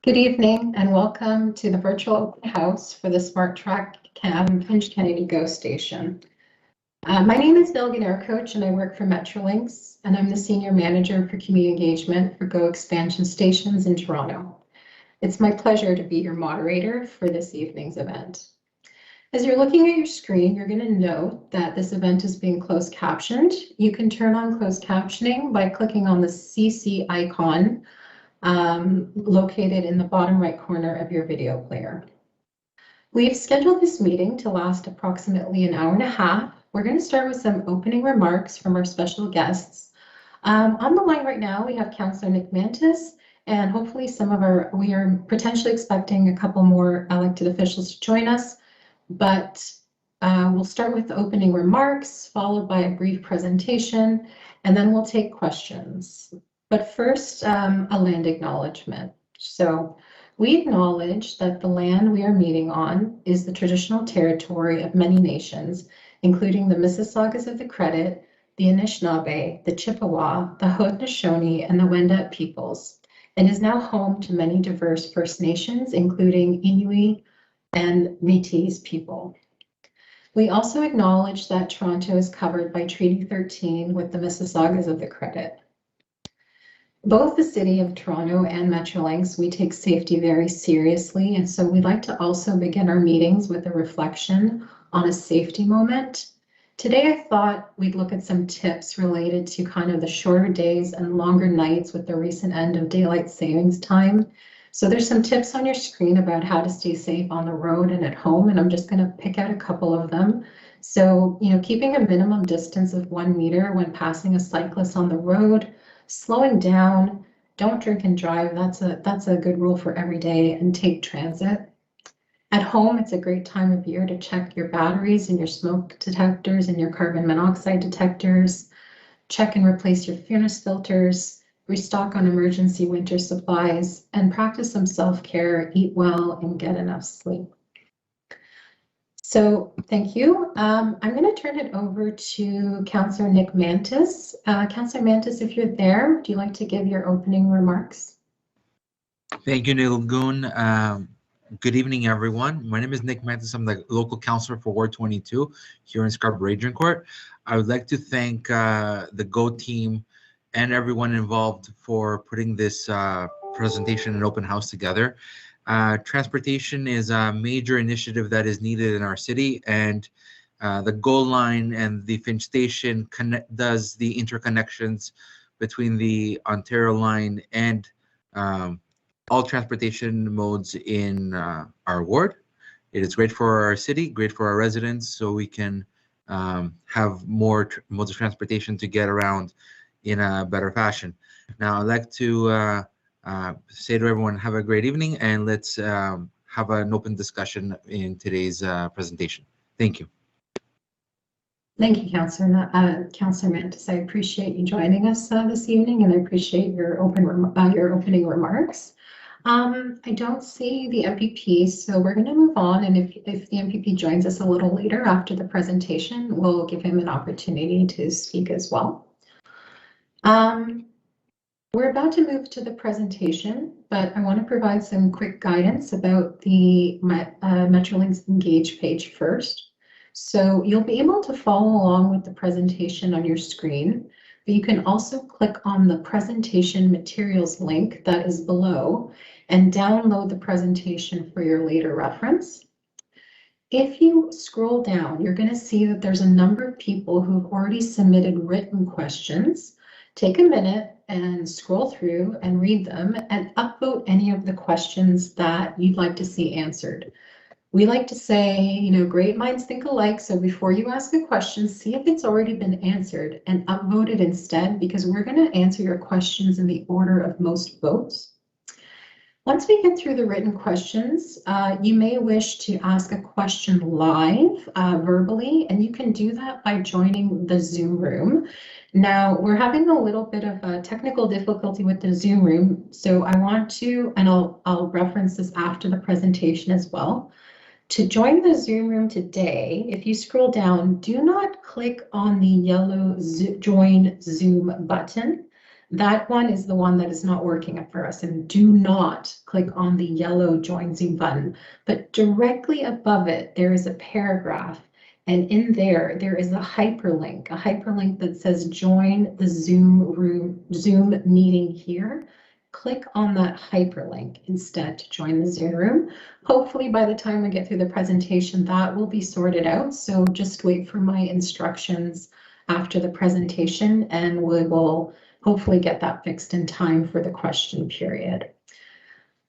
Good evening and welcome to the virtual open house for the SmartTrack Finch-Kennedy GO Station. My name is Bill Coach and I work for Metrolinx, and I'm the Senior Manager for Community Engagement for GO Expansion Stations in Toronto. It's my pleasure to be your moderator for this evening's event. As you're looking at your screen, you're going to note that this event is being closed captioned. You can turn on closed captioning by clicking on the CC icon located in the bottom right corner of your video player. We've scheduled this meeting to last approximately an hour and a half. We're going to start with some opening remarks from our special guests. On the line right now, we have Councillor Nick Mantis, and hopefully we are potentially expecting a couple more elected officials to join us, but we'll start with the opening remarks, followed by a brief presentation, and then we'll take questions. But first, a land acknowledgement. So we acknowledge that the land we are meeting on is the traditional territory of many nations, including the Mississaugas of the Credit, the Anishinaabe, the Chippewa, the Haudenosaunee, and the Wendat peoples, and is now home to many diverse First Nations, including Inuit and Métis people. We also acknowledge that Toronto is covered by Treaty 13 with the Mississaugas of the Credit. Both the City of Toronto and Metrolinx, we take safety very seriously, and so we'd like to also begin our meetings with a reflection on a safety moment. Today I thought we'd look at some tips related to kind of the shorter days and longer nights with the recent end of daylight savings time. So there's some tips on your screen about how to stay safe on the road and at home, and I'm just going to pick out a couple of them. So, keeping a minimum distance of 1 meter when passing a cyclist on the road, slowing down, don't drink and drive. That's a good rule for every day, and take transit. At home, it's a great time of year to check your batteries and your smoke detectors and your carbon monoxide detectors. Check and replace your furnace filters, restock on emergency winter supplies, and practice some self-care, eat well, and get enough sleep. So thank you. I'm going to turn it over to Councillor Nick Mantis. Councillor Mantis, if you're there, would you like to give your opening remarks? Thank you, Nilgun. Good evening, everyone. My name is Nick Mantis. I'm the local councillor for Ward 22 here in Scarborough-Agincourt. I would like to thank the GO team and everyone involved for putting this presentation and open house together. Transportation is a major initiative that is needed in our city, and the GO line and the Finch Station does the interconnections between the Ontario line and all transportation modes in our ward. It is great for our city, great for our residents, so we can have more modes of transportation to get around in a better fashion. Now, I'd like to say to everyone, have a great evening, and let's have an open discussion in today's presentation. Thank you. Thank you, Councillor Mantis. I appreciate you joining us this evening, and I appreciate your opening remarks. I don't see the MPP, so we're going to move on, and if the MPP joins us a little later after the presentation, we'll give him an opportunity to speak as well. We're about to move to the presentation, but I want to provide some quick guidance about the Metrolinx Engage page first. So you'll be able to follow along with the presentation on your screen, but you can also click on the presentation materials link that is below and download the presentation for your later reference. If you scroll down, you're going to see that there's a number of people who've already submitted written questions. Take a minute and scroll through and read them and upvote any of the questions that you'd like to see answered. We like to say, great minds think alike, so before you ask a question, see if it's already been answered and upvote it instead, because we're going to answer your questions in the order of most votes. Once we get through the written questions, you may wish to ask a question live verbally, and you can do that by joining the Zoom room. Now, we're having a little bit of a technical difficulty with the Zoom room, so I want to, and I'll reference this after the presentation as well. To join the Zoom room today, if you scroll down, do not click on the yellow Join Zoom button. That one is the one that is not working for us, and do not click on the yellow Join Zoom button, but directly above it, there is a paragraph, and in there, there is a hyperlink that says join the Zoom meeting here. Click on that hyperlink instead to join the Zoom room. Hopefully by the time we get through the presentation, that will be sorted out. So just wait for my instructions after the presentation and we will hopefully get that fixed in time for the question period.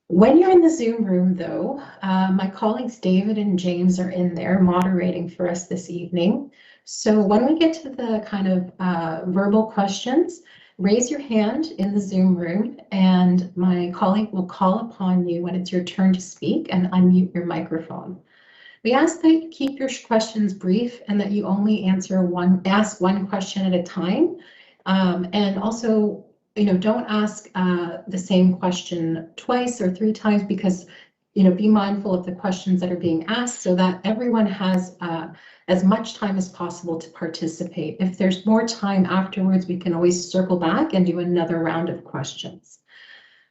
When you're in the Zoom room though, my colleagues David and James are in there moderating for us this evening. So when we get to the kind of verbal questions, raise your hand in the Zoom room and my colleague will call upon you when it's your turn to speak and unmute your microphone. We ask that you keep your questions brief and that you only ask one question at a time. And also, don't ask the same question twice or 3 times because, be mindful of the questions that are being asked so that everyone has as much time as possible to participate. If there's more time afterwards, we can always circle back and do another round of questions.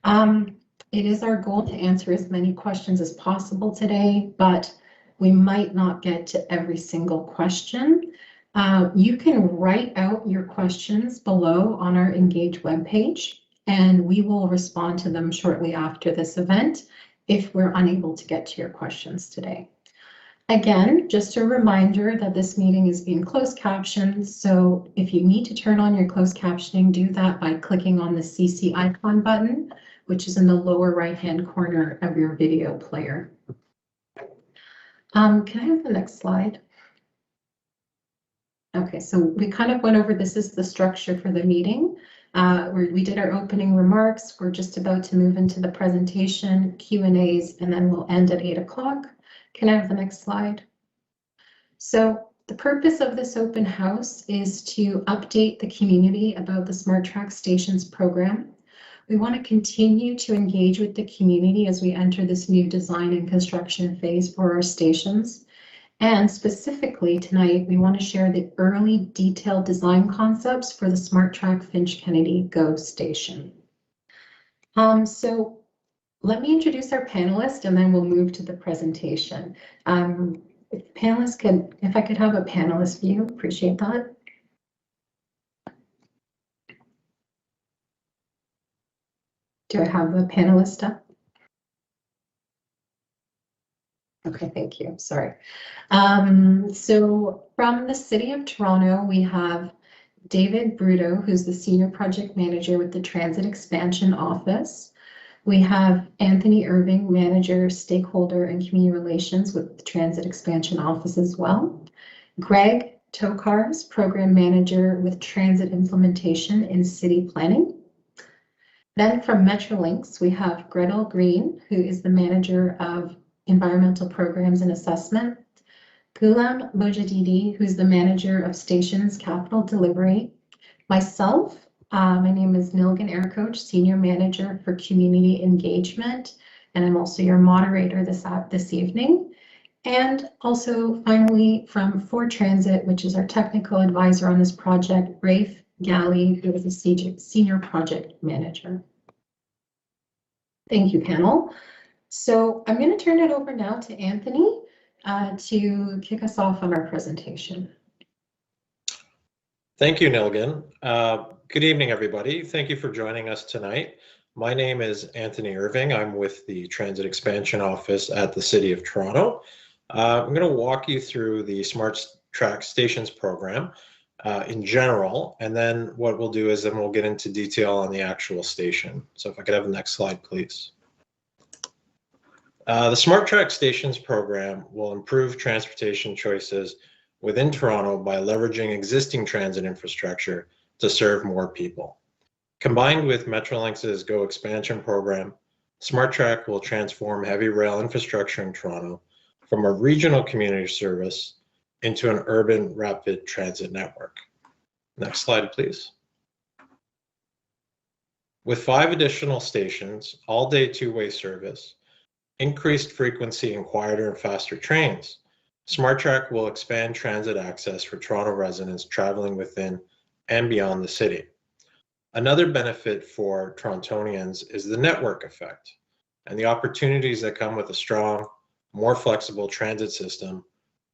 It is our goal to answer as many questions as possible today, but we might not get to every single question. You can write out your questions below on our Engage webpage, and we will respond to them shortly after this event if we're unable to get to your questions today. Again, just a reminder that this meeting is being closed captioned, so if you need to turn on your closed captioning, do that by clicking on the CC icon button, which is in the lower right-hand corner of your video player. Can I have the next slide? Okay, so we kind of went over, this is the structure for the meeting. We did our opening remarks. We're just about to move into the presentation, Q&As, and then we'll end at 8 o'clock. Can I have the next slide? So the purpose of this open house is to update the community about the SmartTrack Stations Program. We want to continue to engage with the community as we enter this new design and construction phase for our stations. And specifically tonight, we want to share the early detailed design concepts for the SmartTrack Finch-Kennedy GO Station. So let me introduce our panelists and then we'll move to the presentation. If I could have a panelist view, appreciate that. Do I have a panelist up? Okay, thank you. Sorry. So from the City of Toronto, we have David Bruto, who's the Senior Project Manager with the Transit Expansion Office. We have Anthony Irving, Manager, Stakeholder and Community Relations with the Transit Expansion Office as well. Greg Tokars, Program Manager with Transit Implementation in City Planning. Then from Metrolinx, we have Gretel Green, who is the Manager of Environmental Programs and Assessment. Gulam Mojadidi, who's the Manager of Stations Capital Delivery. Myself, my name is Nilgan Aircoach, Senior Manager for Community Engagement, and I'm also your moderator this evening. And also finally from For Transit, which is our technical advisor on this project, Rafe Galley, who is a Senior Project Manager. Thank you, panel. So I'm going to turn it over now to Anthony to kick us off on our presentation. Thank you, Nilgan. Good evening, everybody. Thank you for joining us tonight. My name is Anthony Irving. I'm with the Transit Expansion Office at the City of Toronto. I'm going to walk you through the SmartTrack Stations Program in general, and then what we'll do is then we'll get into detail on the actual station. So if I could have the next slide, please. The SmartTrack Stations Program will improve transportation choices within Toronto by leveraging existing transit infrastructure to serve more people. Combined with Metrolinx's GO Expansion Program, SmartTrack will transform heavy rail infrastructure in Toronto from a regional community service into an urban rapid transit network. Next slide, please. With 5 additional stations, all-day two-way service, increased frequency and quieter and faster trains, SmartTrack will expand transit access for Toronto residents traveling within and beyond the city. Another benefit for Torontonians is the network effect and the opportunities that come with a strong, more flexible transit system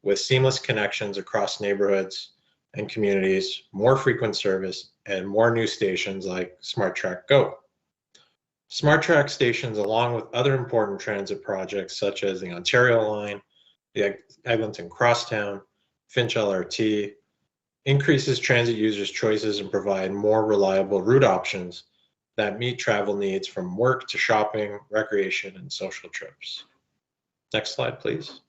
with seamless connections across neighborhoods and communities, more frequent service, and more new stations like SmartTrack Go. SmartTrack stations, along with other important transit projects such as the Ontario Line, the Eglinton Crosstown, Finch LRT, increases transit users' choices and provide more reliable route options that meet travel needs from work to shopping, recreation, and social trips. Next slide, please.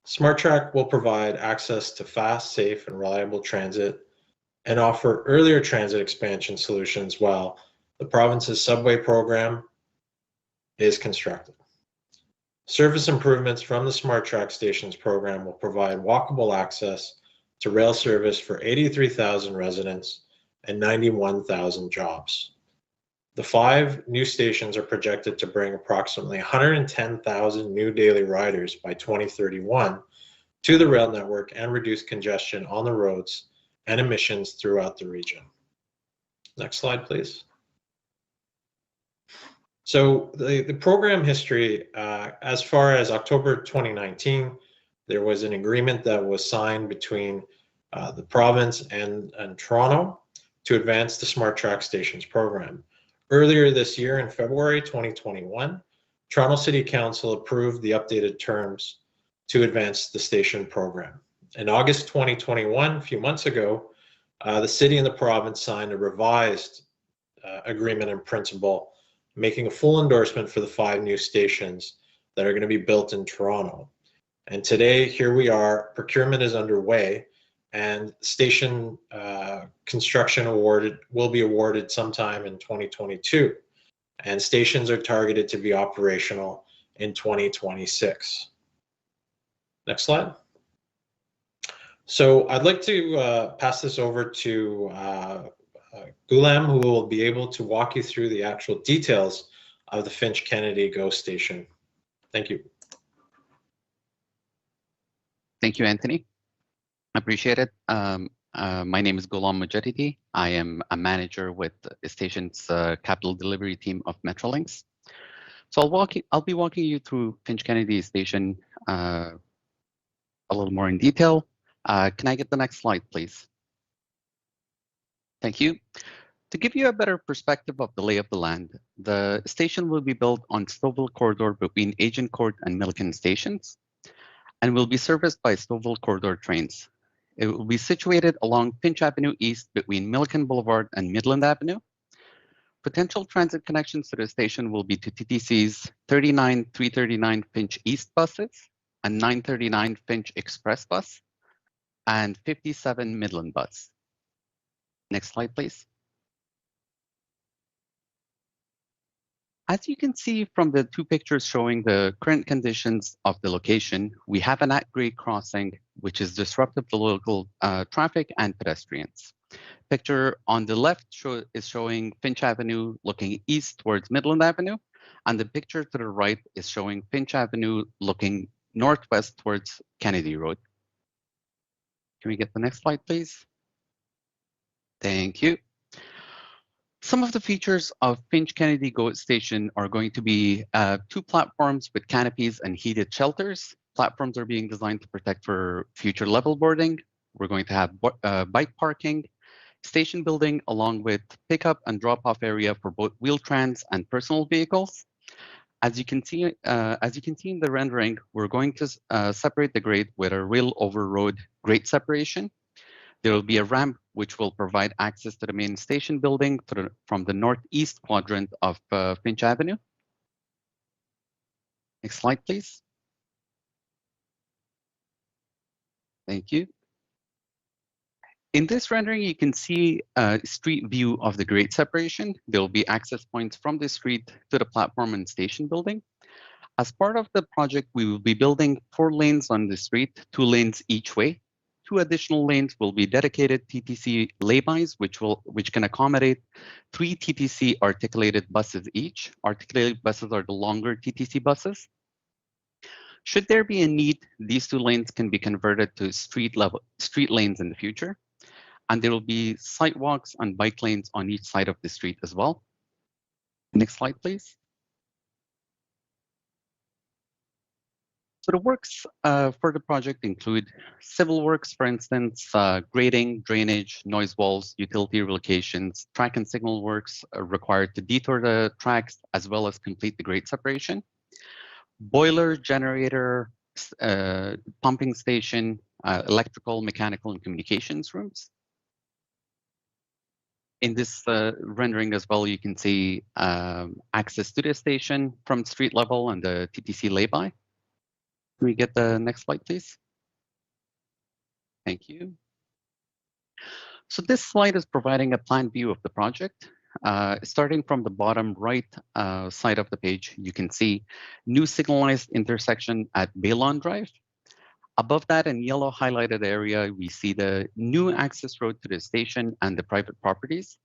SmartTrack will provide access to fast, safe, and reliable transit and offer earlier transit expansion solutions while the province's subway program is constructed. Service improvements from the SmartTrack Stations Program will provide walkable access to rail service for 83,000 residents and 91,000 jobs. The 5 new stations are projected to bring approximately 110,000 new daily riders by 2031 to the rail network and reduce congestion on the roads and emissions throughout the region. Next slide, please. So the program history, as far as October 2019, there was an agreement that was signed between the province and Toronto to advance the SmartTrack Stations program. Earlier this year, in February 2021, Toronto City Council approved the updated terms to advance the station program. In August 2021, a few months ago, the city and the province signed a revised agreement in principle, making a full endorsement for the 5 new stations that are going to be built in Toronto. And today, here we are, procurement is underway, and station construction will be awarded sometime in 2022. And stations are targeted to be operational in 2026. Next slide. So I'd like to pass this over to Gulam, who will be able to walk you through the actual details of the Finch-Kennedy GO Station. Thank you. Thank you, Anthony. I appreciate it. My name is Gulam Mujahidi. I am a manager with the station's capital delivery team of Metrolinx. So I'll be walking you through Finch-Kennedy Station a little more in detail. Can I get the next slide, please? Thank you. To give you a better perspective of the lay of the land, the station will be built on Stouffville Corridor between Agincourt and Milliken stations, and will be serviced by Stouffville Corridor trains. It will be situated along Finch Avenue East between Milliken Boulevard and Midland Avenue. Potential transit connections to the station will be to TTC's 39 339 Finch East buses and 939 Finch Express bus and 57 Midland bus. Next slide, please. As you can see from the 2 pictures showing the current conditions of the location, we have an at-grade crossing, which is disruptive to local traffic and pedestrians. Picture on the left is showing Finch Avenue looking east towards Midland Avenue, and the picture to the right is showing Finch Avenue looking northwest towards Kennedy Road. Can we get the next slide, please? Thank you. Some of the features of Finch-Kennedy GO Station are going to be 2 platforms with canopies and heated shelters. Platforms are being designed to protect for future level boarding. We're going to have bike parking, station building, along with pickup and drop-off area for both Wheel-Trans and personal vehicles. As you can see in the rendering, we're going to separate the grade with a rail over road grade separation. There will be a ramp which will provide access to the main station building from the northeast quadrant of Finch Avenue. Next slide, please. Thank you. In this rendering, you can see a street view of the grade separation. There will be access points from the street to the platform and station building. As part of the project, we will be building 4 lanes on the street, 2 lanes each way. 2 additional lanes will be dedicated TTC laybys, which can accommodate 3 TTC articulated buses each. Articulated buses are the longer TTC buses. Should there be a need, these 2 lanes can be converted to street lanes in the future. And there will be sidewalks and bike lanes on each side of the street as well. Next slide, please. So the works for the project include civil works, for instance, grading, drainage, noise walls, utility relocations, track and signal works required to detour the tracks, as well as complete the grade separation. Boiler, generator, pumping station, electrical, mechanical, and communications rooms. In this rendering as well, you can see access to the station from street level and the TTC lay-by. Can we get the next slide, please? Thank you. So this slide is providing a plan view of the project. Starting from the bottom right side of the page, you can see new signalized intersection at Baylon Drive. Above that, in yellow highlighted area, we see the new access road to the station and the private properties.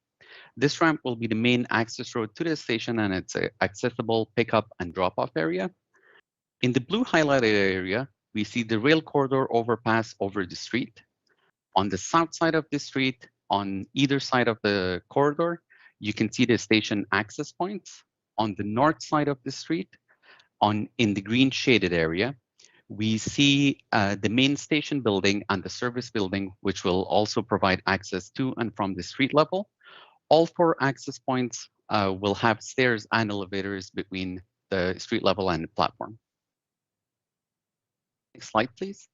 This ramp will be the main access road to the station, and it's an accessible pickup and drop-off area. In the blue highlighted area, we see the rail corridor overpass over the street. On the south side of the street, on either side of the corridor, you can see the station access points. On the north side of the street, in the green shaded area, we see the main station building and the service building, which will also provide access to and from the street level. All 4 access points will have stairs and elevators between the street level and the platform. Next slide, please.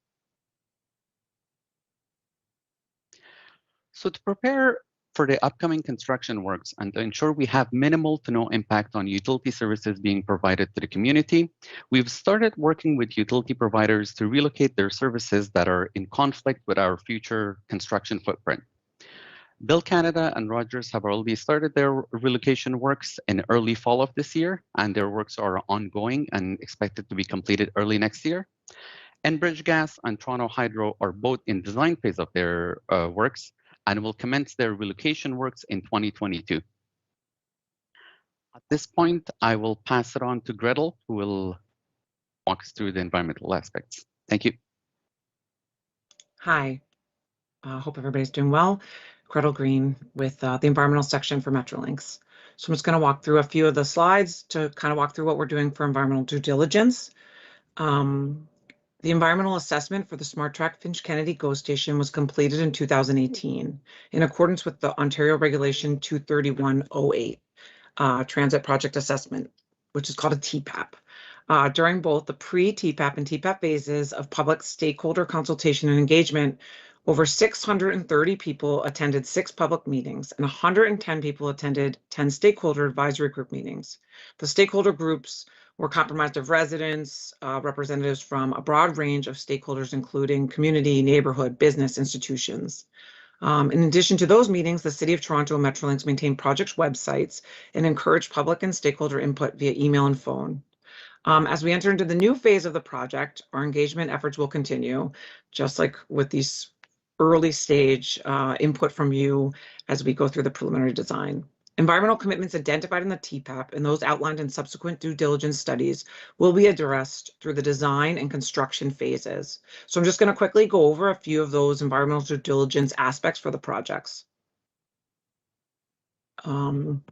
So to prepare for the upcoming construction works and to ensure we have minimal to no impact on utility services being provided to the community, we've started working with utility providers to relocate their services that are in conflict with our future construction footprint. Bill Canada and Rogers have already started their relocation works in early fall of this year, and their works are ongoing and expected to be completed early next year. Enbridge Gas and Toronto Hydro are both in design phase of their works and will commence their relocation works in 2022. At this point, I will pass it on to Gretel, who will walk us through the environmental aspects. Thank you. Hi, hope everybody's doing well. Gretel Green with the environmental section for Metrolinx. So I'm just going to walk through a few of the slides to kind of walk through what we're doing for environmental due diligence. The environmental assessment for the SmartTrack Finch-Kennedy GO Station was completed in 2018 in accordance with the Ontario Regulation 23108 Transit Project Assessment, which is called a TPAP. During both the pre-TPAP and TPAP phases of public stakeholder consultation and engagement, over 630 people attended 6 public meetings and 110 people attended 10 stakeholder advisory group meetings. The stakeholder groups were comprised of residents, representatives from a broad range of stakeholders, including community, neighborhood, business, institutions. In addition to those meetings, the City of Toronto and Metrolinx maintain project websites and encourage public and stakeholder input via email and phone. As we enter into the new phase of the project, our engagement efforts will continue, just like with these early stage input from you as we go through the preliminary design. Environmental commitments identified in the TPAP and those outlined in subsequent due diligence studies will be addressed through the design and construction phases. So I'm just going to quickly go over a few of those environmental due diligence aspects for the projects. And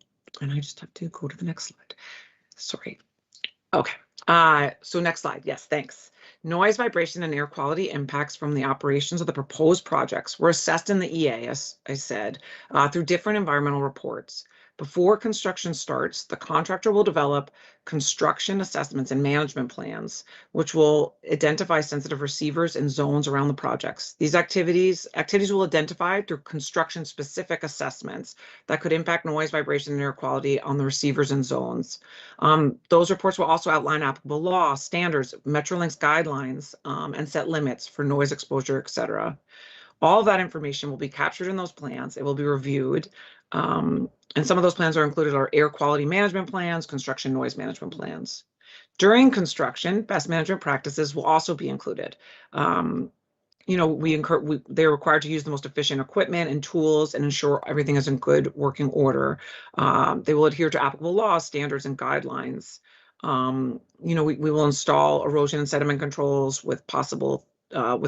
I just have to go to the next slide. Sorry. Okay. So next slide. Yes, thanks. Noise, vibration, and air quality impacts from the operations of the proposed projects were assessed in the EA, as I said, through different environmental reports. Before construction starts, the contractor will develop construction assessments and management plans, which will identify sensitive receivers and zones around the projects. These activities will identify through construction-specific assessments that could impact noise, vibration, and air quality on the receivers and zones. Those reports will also outline applicable law, standards, Metrolinx guidelines, and set limits for noise exposure, etc. All of that information will be captured in those plans. It will be reviewed. And some of those plans are included are air quality management plans, construction noise management plans. During construction, best management practices will also be included. You know, they're required to use the most efficient equipment and tools and ensure everything is in good working order. They will adhere to applicable laws, standards, and guidelines. You know, we will install erosion and sediment controls with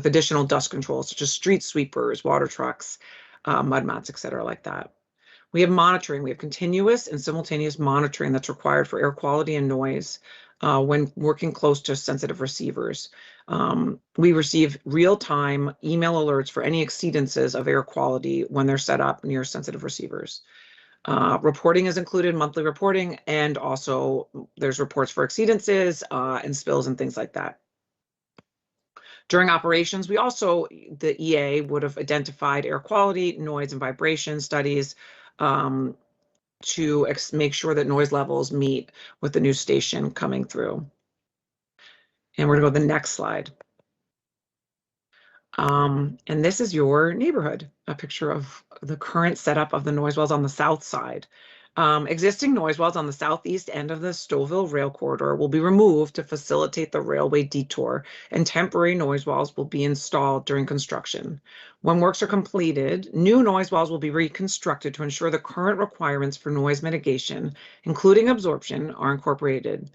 additional dust controls, such as street sweepers, water trucks. mud mats, et cetera, like that. We have monitoring. We have continuous and simultaneous monitoring that's required for air quality and noise when working close to sensitive receivers. We receive real-time email alerts for any exceedances of air quality when they're set up near sensitive receivers. Reporting is included, monthly reporting, and also there's reports for exceedances and spills and things like that. During operations, we also, the EA would have identified air quality, noise, and vibration studies to make sure that noise levels meet with the new station coming through. And we're going to go to the next slide. And this is your neighborhood, a picture of the current setup of the noise wells on the south side. Existing noise wells on the southeast end of the Stouffville rail corridor will be removed to facilitate the railway detour, and temporary noise walls will be installed during construction. When works are completed, new noise walls will be reconstructed to ensure the current requirements for noise mitigation, including absorption, are incorporated.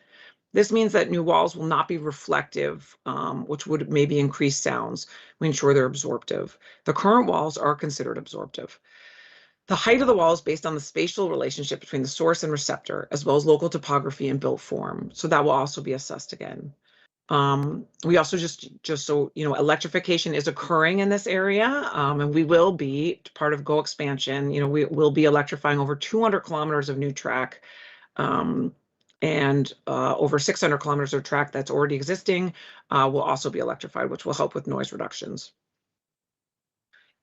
This means that new walls will not be reflective, which would maybe increase sounds. We ensure they're absorptive. The current walls are considered absorptive. The height of the wall is based on the spatial relationship between the source and receptor, as well as local topography and built form. So that will also be assessed again. We also just so you know, electrification is occurring in this area, and we will be part of GO expansion. You know, we will be electrifying over 200 kilometers of new track, and over 600 kilometers of track that's already existing will also be electrified, which will help with noise reductions.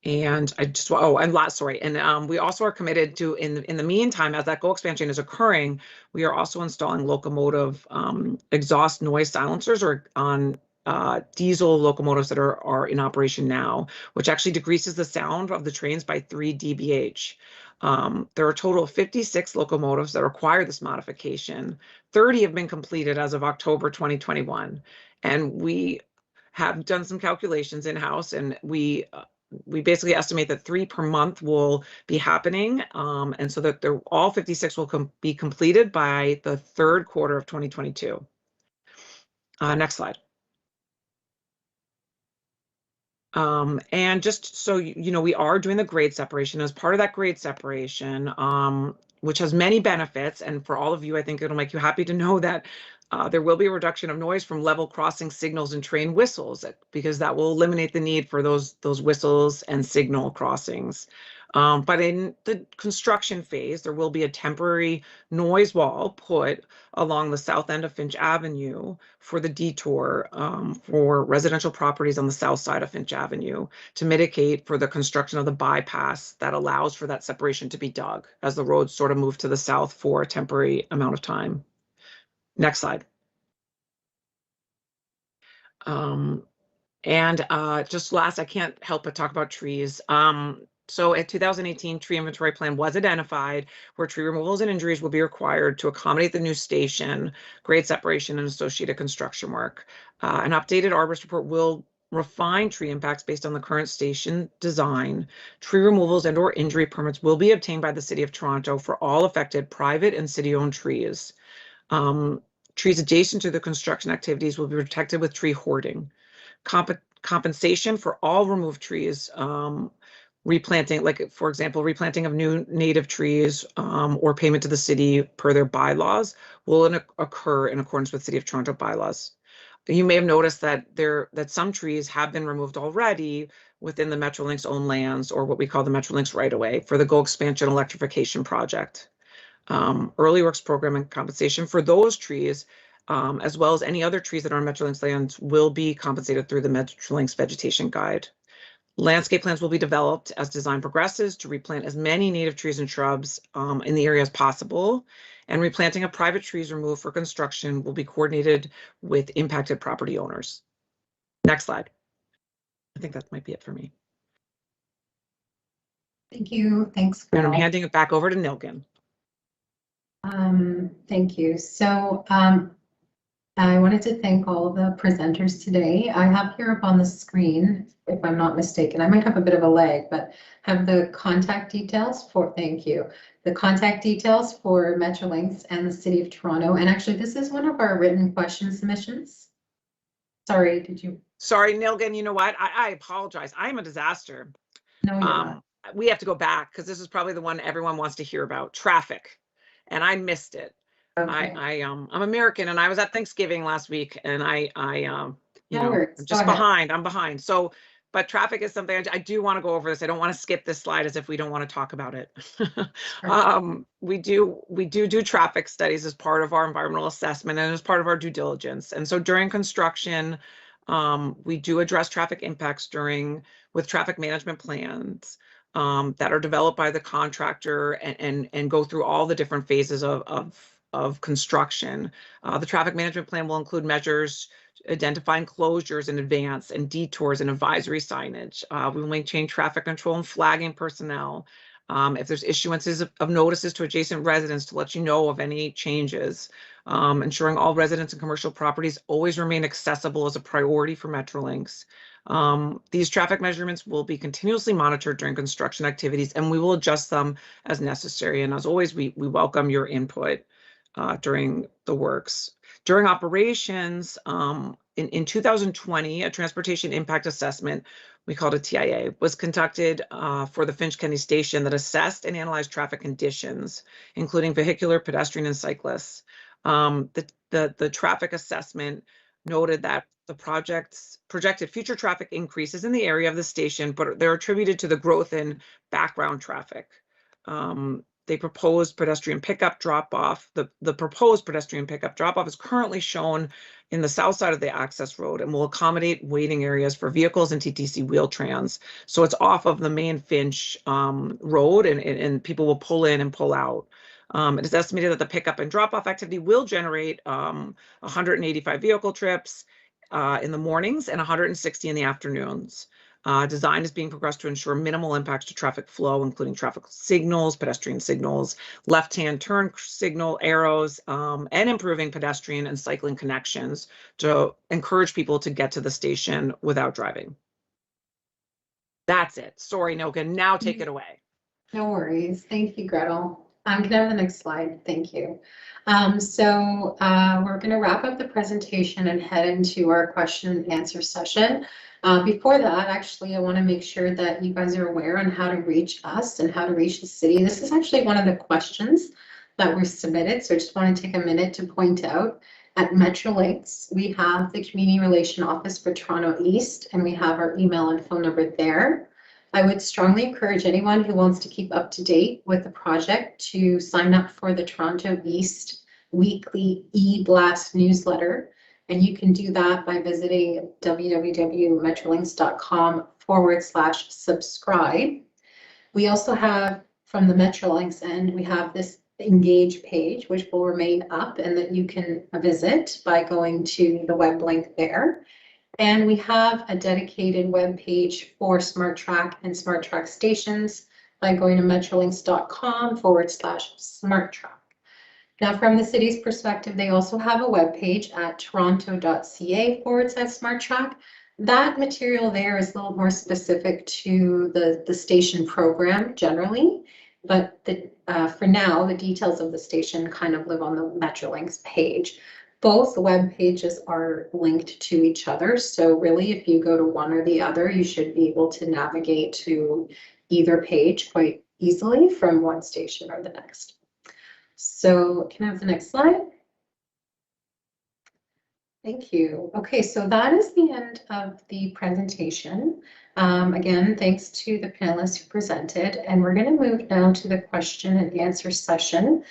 And I just, and we also are committed to, in the meantime, as that GO expansion is occurring, we are also installing locomotive exhaust noise silencers or on diesel locomotives that are in operation now, which actually decreases the sound of the trains by 3 dBH. There are a total of 56 locomotives that require this modification. 30 have been completed as of October 2021. And we have done some calculations in-house, and we basically estimate that 3 per month will be happening, and so that all 56 will be completed by the third quarter of 2022. Next slide. And just so you know, we are doing the grade separation. As part of that grade separation, which has many benefits, and for all of you, I think it'll make you happy to know that there will be a reduction of noise from level crossing signals and train whistles, because that will eliminate the need for those whistles and signal crossings. But in the construction phase, there will be a temporary noise wall put along the south end of Finch Avenue for the detour for residential properties on the south side of Finch Avenue to mitigate for the construction of the bypass that allows for that separation to be dug as the roads sort of move to the south for a temporary amount of time. Next slide. Just last, I can't help but talk about trees. So at 2018, tree inventory plan was identified where tree removals and injuries will be required to accommodate the new station, grade separation, and associated construction work. An updated arborist report will refine tree impacts based on the current station design. Tree removals and or injury permits will be obtained by the City of Toronto for all affected private and city-owned trees. Trees adjacent to the construction activities will be protected with tree hoarding. Compensation for all removed trees, replanting, like for example, replanting of new native trees or payment to the city per their bylaws will occur in accordance with City of Toronto bylaws. You may have noticed that some trees have been removed already within the Metrolinx owned lands, or what we call the Metrolinx right-of-way, for the GO expansion electrification project. Early works program and compensation for those trees, as well as any other trees that are on Metrolinx lands, will be compensated through the Metrolinx vegetation guide. Landscape plans will be developed as design progresses to replant as many native trees and shrubs in the area as possible, and replanting of private trees removed for construction will be coordinated with impacted property owners. Next slide. I think that might be it for me. Thank you. Thanks. And I'm handing it back over to Nilgün. Thank you. So I wanted to thank all the presenters today. I have here up on the screen, if I'm not mistaken, I might have a bit of a lag, but have the contact details for, thank you, the contact details for Metrolinx and the City of Toronto. And actually, this is one of our written question submissions. Sorry, did you? Sorry, Nilgün, you know what? I apologize. I'm a disaster. No, you're not. we have to go back because this is probably the one everyone wants to hear about, traffic. And I missed it. Okay. I'm American and I was at Thanksgiving last week and you No know, worries. I'm Go just ahead. behind. I'm behind. So, but traffic is something I do want to go over this. I don't want to skip this slide as if we don't want to talk about it. We do traffic studies as part of our environmental assessment and as part of our due diligence. And so during construction, we do address traffic impacts with traffic management plans that are developed by the contractor and go through all the different phases of construction. The traffic management plan will include measures identifying closures in advance and detours and advisory signage. We will maintain traffic control and flagging personnel. If there's issuances of notices to adjacent residents to let you know of any changes, ensuring all residents and commercial properties always remain accessible is a priority for Metrolinx. These traffic measurements will be continuously monitored during construction activities and we will adjust them as necessary. And as always, we welcome your input during the works. During operations, in 2020, a transportation impact assessment, we called a TIA, was conducted for the Finch-Kennedy Station that assessed and analyzed traffic conditions, including vehicular, pedestrian, and cyclists. The traffic assessment noted that the project's projected future traffic increases in the area of the station, but they're attributed to the growth in background traffic. They proposed pedestrian pickup drop-off. The proposed pedestrian pickup drop-off is currently shown in the south side of the access road and will accommodate waiting areas for vehicles and TTC Wheel-Trans. So it's off of the main Finch road and people will pull in and pull out. It is estimated that the pickup and drop-off activity will generate 185 vehicle trips in the mornings and 160 in the afternoons. Design is being progressed to ensure minimal impacts to traffic flow, including traffic signals, pedestrian signals, left-hand turn signal arrows, and improving pedestrian and cycling connections to encourage people to get to the station without driving. That's it. Sorry, Noga. Now take it away. No worries. Thank you, Gretel. Can I have the next slide? Thank you. We're going to wrap up the presentation and head into our question and answer session. Before that, actually, I want to make sure that you guys are aware on how to reach us and how to reach the city. This is actually one of the questions that were submitted, so I just want to take a minute to point out at Metrolinx, we have the Community Relation Office for Toronto East, and we have our email and phone number there. I would strongly encourage anyone who wants to keep up to date with the project to sign up for the Toronto East weekly e-blast newsletter. And you can do that by visiting www.metrolinx.com/subscribe. We also have, from the Metrolinx end, we have this engage page, which will remain up and that you can visit by going to the web link there. And we have a dedicated web page for SmartTrack and SmartTrack Stations by going to metrolinx.com/SmartTrack. Now, from the city's perspective, they also have a web page at toronto.ca/SmartTrack. That material there is a little more specific to the station program generally, but for now, the details of the station kind of live on the Metrolinx page. Both web pages are linked to each other, so really if you go to one or the other, you should be able to navigate to either page quite easily from one station or the next. So can I have the next slide? Thank you. Okay, so that is the end of the presentation. Again, thanks to the panelists who presented, and we're going to move now to the question and answer session.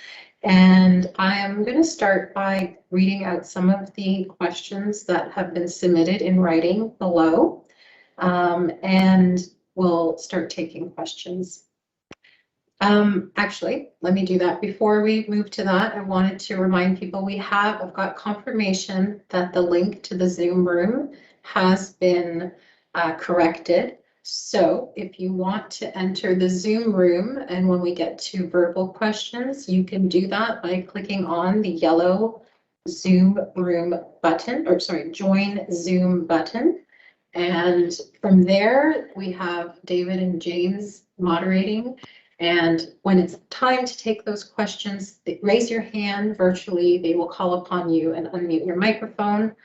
And I am going to start by reading out some of the questions that have been submitted in writing below, and we'll start taking questions. Actually, let me do that. Before we move to that, I wanted to remind people I've got confirmation that the link to the Zoom room has been corrected. So if you want to enter the Zoom room, and when we get to verbal questions, you can do that by clicking on the yellow Zoom room button, or sorry, join Zoom button. And from there, we have David and James moderating. And when it's time to take those questions, raise your hand virtually. They will call upon you and unmute your microphone.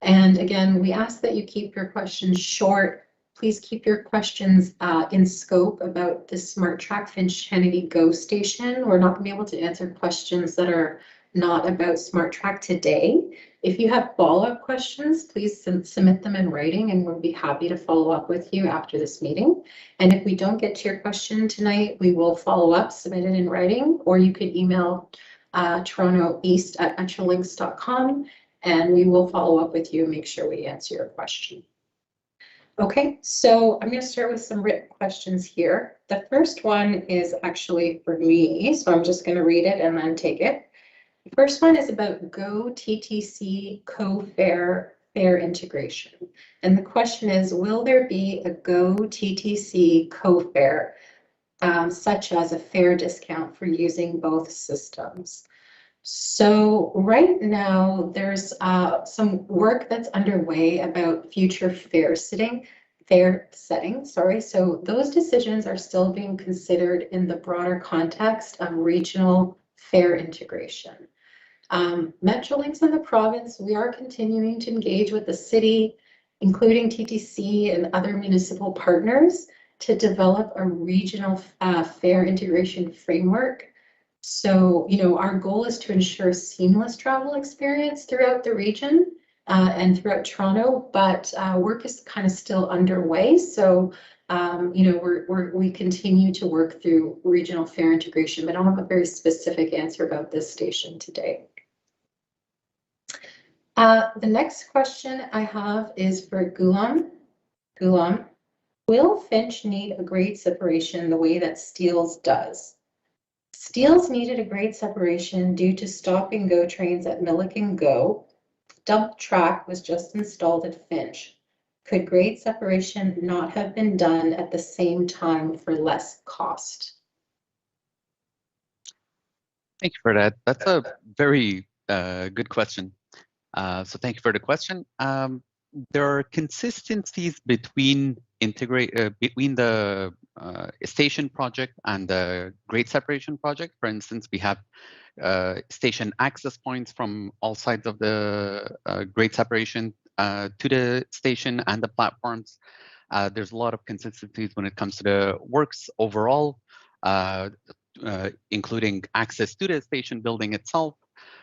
And again, we ask that you keep your questions short. please keep your questions in scope about the SmartTrack Finch-Kennedy GO Station. We're not going to be able to answer questions that are not about SmartTrack today. If you have follow-up questions, please submit them in writing and we'll be happy to follow up with you after this meeting. And if we don't get to your question tonight, we will follow up, submit it in writing, or you could email torontoeast@metrolinx.com and we will follow up with you and make sure we answer your question. Okay, so I'm going to start with some written questions here. The first one is actually for me, so I'm just going to read it and then take it. The first one is about Go TTC co-fare fare integration. And the question is, will there be a Go TTC co-fare, such as a fare discount for using both systems? So right now, there's some work that's underway about future fare setting. So those decisions are still being considered in the broader context of regional fare integration. Metrolinx in the province, we are continuing to engage with the city, including TTC and other municipal partners, to develop a regional fare integration framework. So, our goal is to ensure seamless travel experience throughout the region and throughout Toronto, but work is kind of still underway. So, we continue to work through regional fare integration, but I don't have a very specific answer about this station today. The next question I have is for Gulam. Gulam, will Finch need a grade separation the way that Steeles does? Steeles needed a grade separation due to stop and go trains at Milliken Go. Double track was just installed at Finch. Could grade separation not have been done at the same time for less cost? Thank you for that. That's a very good question. So thank you for the question. There are consistencies between the station project and the grade separation project. For instance, we have station access points from all sides of the grade separation to the station and the platforms. There's a lot of consistencies when it comes to the works overall, including access to the station building itself.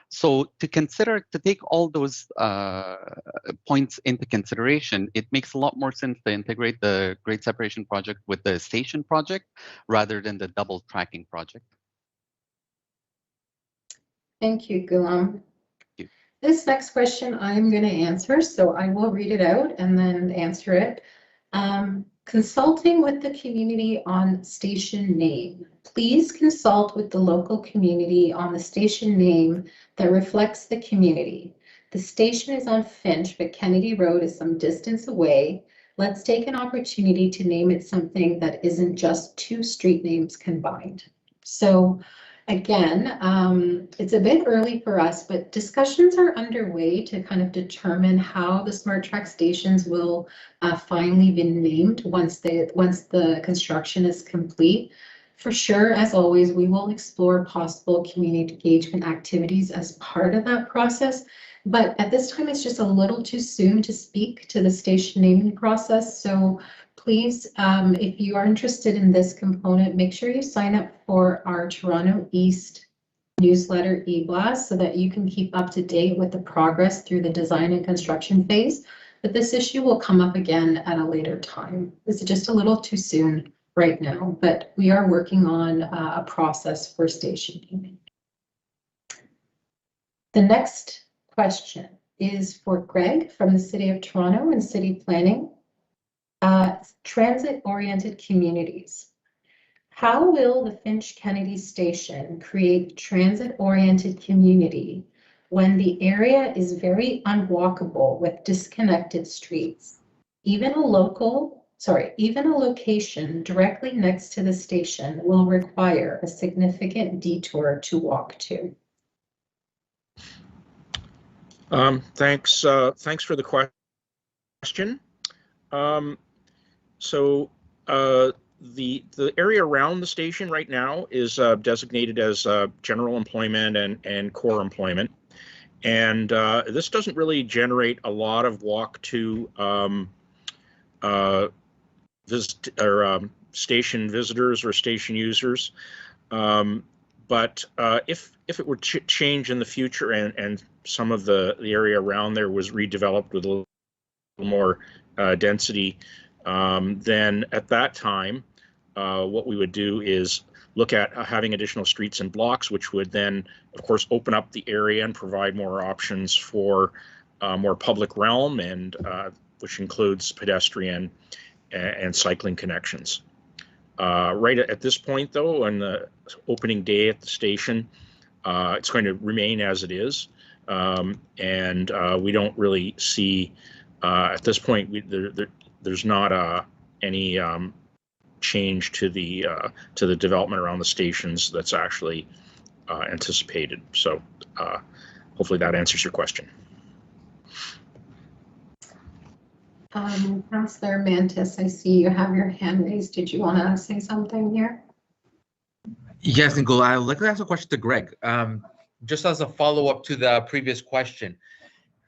So to take all those points into consideration, it makes a lot more sense to integrate the grade separation project with the station project rather than the double tracking project. Thank you, Gulam. This next question I'm going to answer, so I will read it out and then answer it. Consulting with the community on station name. Please consult with the local community on the station name that reflects the community. The station is on Finch, but Kennedy Road is some distance away. Let's take an opportunity to name it something that isn't just two street names combined. So again, it's a bit early for us, but discussions are underway to kind of determine how the SmartTrack stations will finally be named once the construction is complete. For sure, as always, we will explore possible community engagement activities as part of that process. But at this time, it's just a little too soon to speak to the station naming process. So please, if you are interested in this component, make sure you sign up for our Toronto East newsletter e-blast so that you can keep up to date with the progress through the design and construction phase. But this issue will come up again at a later time. This is just a little too soon right now, but we are working on a process for station naming. The next question is for Greg from the City of Toronto and City Planning. Transit-oriented communities. How will the Finch-Kennedy station create transit-oriented community when the area is very unwalkable with disconnected streets? Even a location directly next to the station will require a significant detour to walk to. Thanks for the question. The area around the station right now is designated as general employment and core employment, and this doesn't really generate a lot of walk to station visitors or station users. But if it were to change in the future and some of the area around there was redeveloped with a little more density, then at that time, what we would do is look at having additional streets and blocks, which would then, of course, open up the area and provide more options for more public realm, and which includes pedestrian and cycling connections. Right at this point, though, on the opening day at the station, it's going to remain as it is, and we don't really see at this point there's not any change to the development around the stations that's actually anticipated. So hopefully that answers your question. Councillor Mantis, I see you have your hand raised. Did you want to say something here? Yes, Nicole, I would like to ask a question to Greg. Just as a follow-up to the previous question,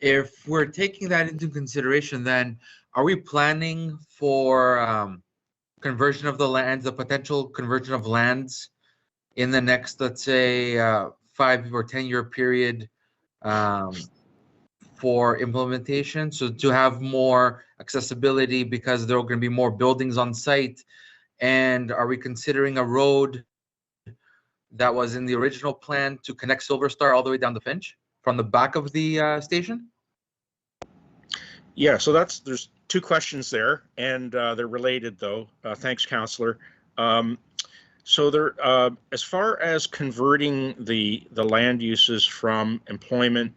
if we're taking that into consideration, then are we planning for conversion of the lands, the potential conversion of lands in the next, let's say, 5 or 10-year period for implementation? So to have more accessibility because there are going to be more buildings on site. And are we considering a road that was in the original plan to connect Silver Star all the way down to Finch from the back of the station? Yeah, so there's two questions there, and they're related though. Thanks, Councillor. So there, as far as converting the land uses from employment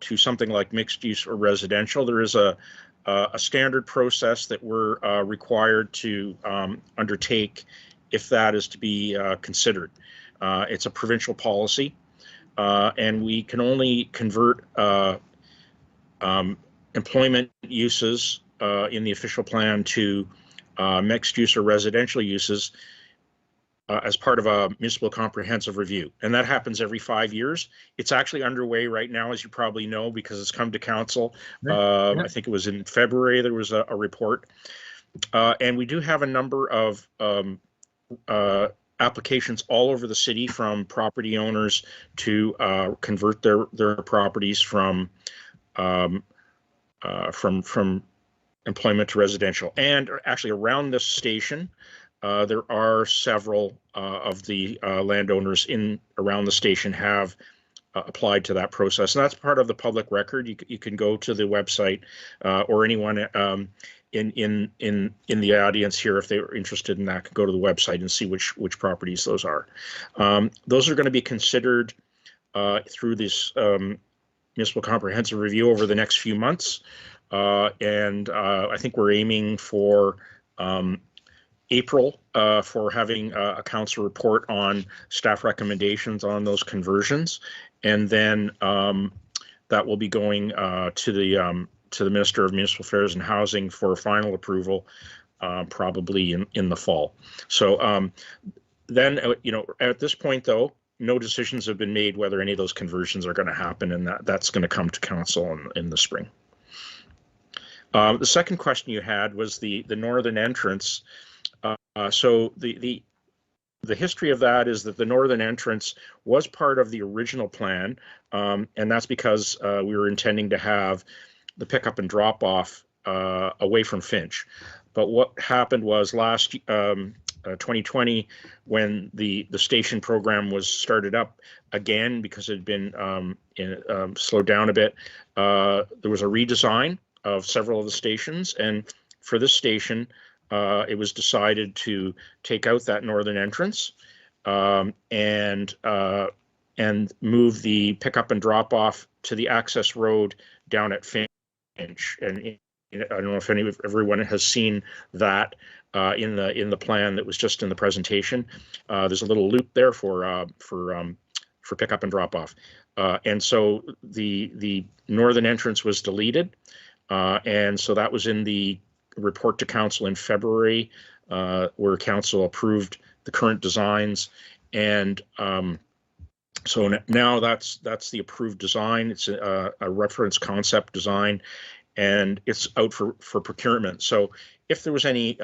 to something like mixed use or residential, there is a standard process that we're required to undertake if that is to be considered. It's a provincial policy, and we can only convert employment uses in the official plan to mixed use or residential uses as part of a municipal comprehensive review. And that happens every 5 years. It's actually underway right now, as you probably know, because it's come to council. I think it was in February, there was a report. And we do have a number of applications all over the city from property owners to convert their properties from employment to residential. And actually around this station, there are several of the landowners around the station have applied to that process, and that's part of the public record. You can go to the website, or anyone in the audience here, if they were interested in that, could go to the website and see which properties those are. Those are going to be considered through this municipal comprehensive review over the next few months, and I think we're aiming for April for having a council report on staff recommendations on those conversions, and then that will be going to the Minister of Municipal Affairs and Housing for final approval, probably in the fall. So then, at this point, though, no decisions have been made whether any of those conversions are going to happen, and that's going to come to council in the spring. The second question you had was the northern entrance. So the history of that is that the northern entrance was part of the original plan, and that's because we were intending to have the pickup and drop off away from Finch. But what happened was last 2020, when the station program was started up again because it had been slowed down a bit, there was a redesign of several of the stations, and for this station, it was decided to take out that northern entrance and move the pickup and drop off to the access road down at Finch. And I don't know if everyone has seen that in the plan that was just in the presentation. There's a little loop there for pickup and drop off, and so the northern entrance was deleted, and so that was in the report to council in February, where council approved the current designs, and so now that's the approved design. It's a reference concept design, and it's out for procurement. So if there was any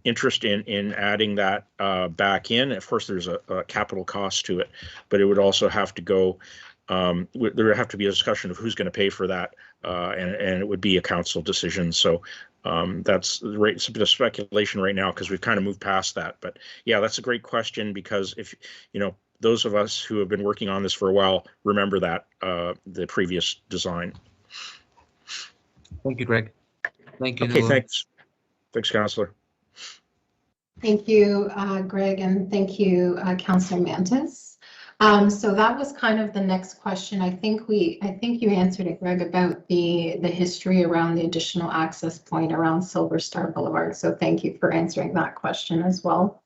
interest in adding that back in, of course there's a capital cost to it, but it would also have to go. There would have to be a discussion of who's going to pay for that, and it would be a council decision. So that's it's a bit of speculation right now because we've kind of moved past that. But yeah, that's a great question, because if those of us who have been working on this for a while remember that the previous design. Thank you, Greg. Thank you. Okay, Nilu. thanks, Councillor. Thank you, Greg, and thank you, Councillor Mantis. So that was kind of the next question. I think you answered it, Greg, about the history around the additional access point around Silver Star Boulevard. So thank you for answering that question as well.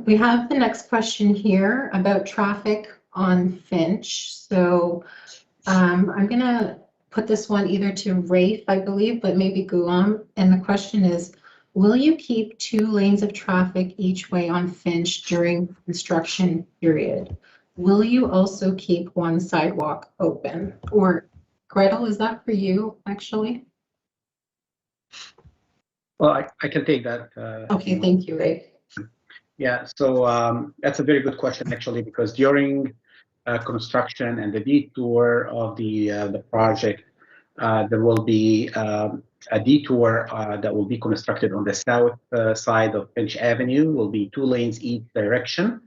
We have the next question here about traffic on Finch. So I'm gonna put this one either to Rafe, I believe, but maybe Gulam. And the question is, will you keep 2 lanes of traffic each way on Finch during construction period? Will you also keep 1 sidewalk open? Or Gretel, is that for you, actually? Well, I can take that. Okay, thank you, Rafe. Yeah, so that's a very good question, actually, because during construction and the detour of the project, there will be a detour that will be constructed on the south side of Finch Avenue. Will be 2 lanes each direction,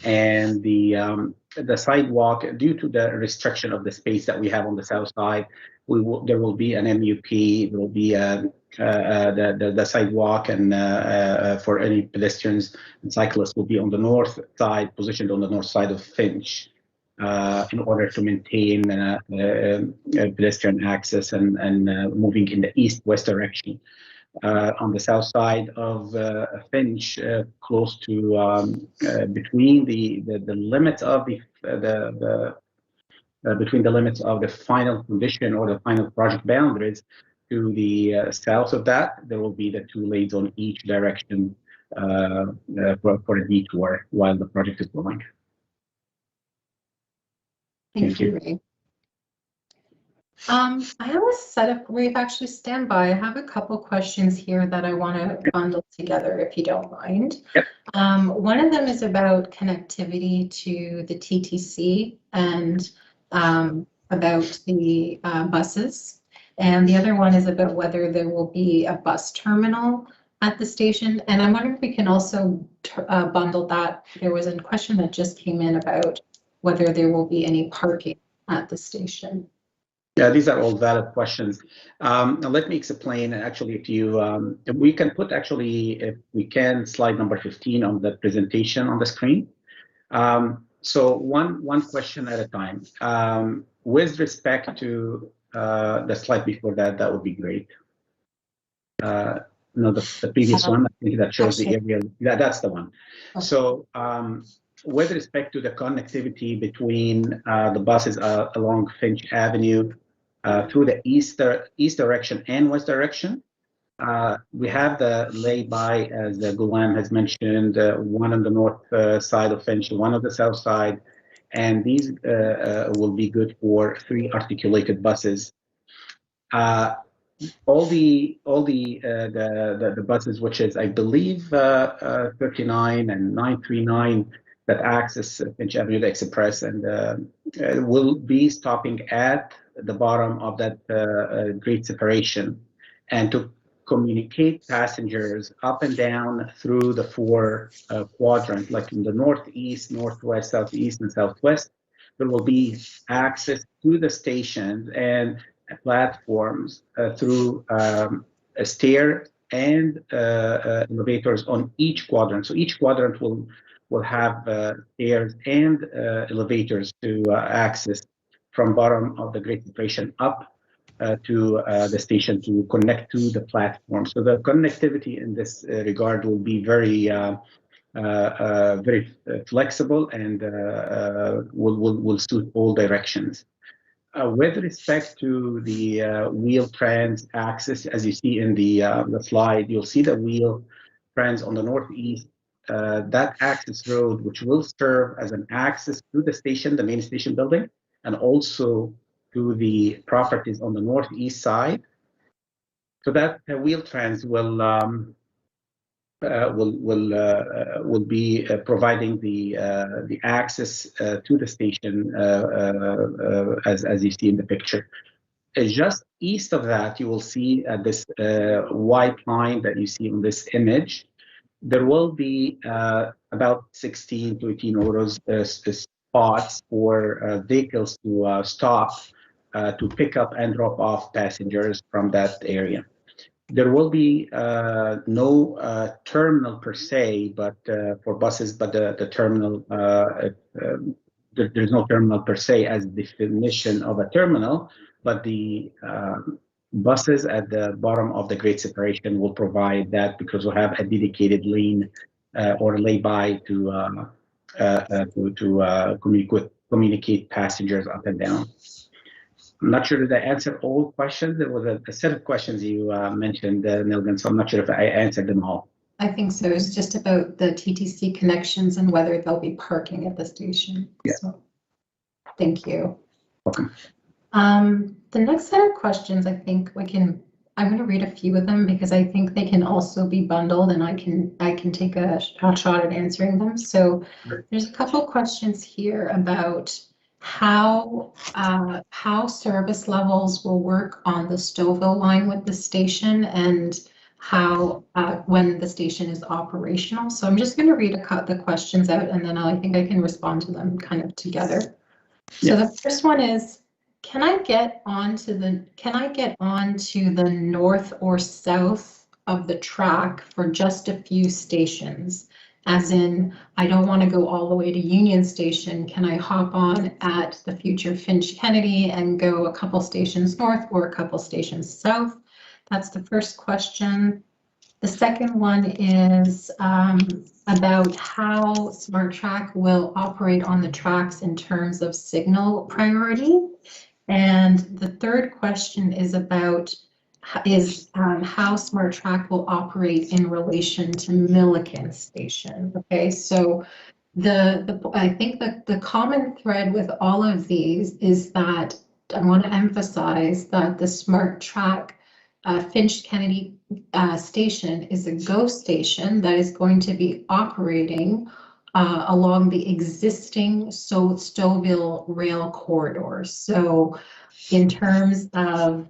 and the sidewalk, due to the restriction of the space that we have on the south side, there will be an MUP. There will be the sidewalk, and for any pedestrians and cyclists will be on the north side, positioned on the north side of Finch, in order to maintain pedestrian access and moving in the east-west direction. On the south side of Finch, close to between the limits of between the limits of the final condition or the final project boundaries, to the south of that, there will be the 2 lanes on each direction for a detour while the project is going. Thank you, Ray. I have a set of, Ray, actually stand by. I have a couple questions here that I want to bundle together, if you don't mind. Yep. One of them is about connectivity to the TTC and about the buses. And the other one is about whether there will be a bus terminal at the station. And I'm wondering if we can also bundle that. There was a question that just came in about whether there will be any parking at the station. Yeah, these are all valid questions. Now let me explain. Actually, if we can put, actually, if we can, slide number 15 on the presentation on the screen. So one question at a time. With respect to the slide before that, that would be great. No, the previous one, I think that shows the area. That's the one. Okay. So with respect to the connectivity between the buses along Finch Avenue through the east direction and west direction, we have the lay-by, as Gulam has mentioned, one on the north side of Finch, one on the south side, and these will be good for 3 articulated buses. All the buses, which is, I believe, 39 and 939, that access Finch Avenue, the Express, and will be stopping at the bottom of that great separation, and to communicate passengers up and down through the 4 quadrants, like in the northeast, northwest, southeast, and southwest. There will be access to the stations and platforms through a stair and elevators on each quadrant. So each quadrant will have stairs and elevators to access from bottom of the great separation up to the station to connect to the platform. So the connectivity in this regard will be very flexible and will suit all directions. With respect to the wheel trans access, as you see in the slide, you'll see the wheel trans on the northeast. That access road, which will serve as an access to the station, the main station building, and also to the properties on the northeast side. So that Wheel-Trans will be providing the access to the station as you see in the picture. Just east of that, you will see this white line that you see on this image. There will be about 16 to 18 autos spots for vehicles to stop to pick up and drop off passengers from that area. There will be no terminal per se, but for buses, but the terminal, there's no terminal per se as definition of a terminal, but the buses at the bottom of the grade separation will provide that because we'll have a dedicated lane or lay-by to communicate passengers up and down. I'm not sure that I answered all questions. There was a set of questions you mentioned, Nilgan, so I'm not sure if I answered them all. I think so. It's just about the TTC connections and whether they'll be parking at the station. Yeah. So, thank you. Welcome. The next set of questions, I think I'm going to read a few of them because I think they can also be bundled and I can take a shot at answering them. So there's a couple of questions here about how service levels will work on the Stouffville line with the station and how when the station is operational. So I'm just going to read the questions out and then I think I can respond to them kind of together. So the first one is, can I get onto the north or south of the track for just a few stations? As in, I don't want to go all the way to Union Station. Can I hop on at the future Finch-Kennedy and go a couple stations north or a couple stations south? That's the first question. The second one is about how SmartTrack will operate on the tracks in terms of signal priority. And the third question is about how SmartTrack will operate in relation to Milliken Station. Okay, so I think that the common thread with all of these is that I want to emphasize that the SmartTrack Finch-Kennedy station is a GO station that is going to be operating along the existing Stouffville rail corridor. So in terms of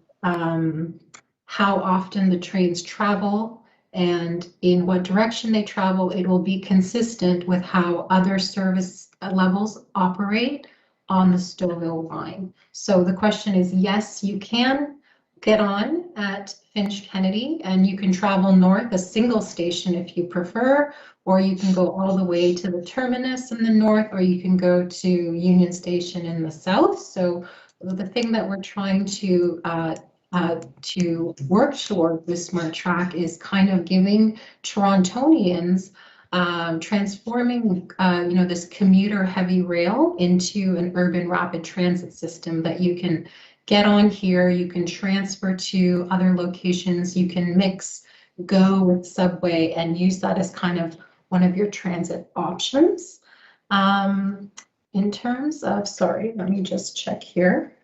how often the trains travel and in what direction they travel, it will be consistent with how other service levels operate on the Stouffville line. So the question is, yes, you can get on at Finch-Kennedy and you can travel north a single station if you prefer, or you can go all the way to the terminus in the north, or you can go to Union Station in the south. So the thing that we're trying to work toward with SmartTrack is kind of giving Torontonians transforming this commuter heavy rail into an urban rapid transit system that you can get on here, you can transfer to other locations, you can mix GO with subway and use that as kind of one of your transit options. In terms of, sorry, let me just check here.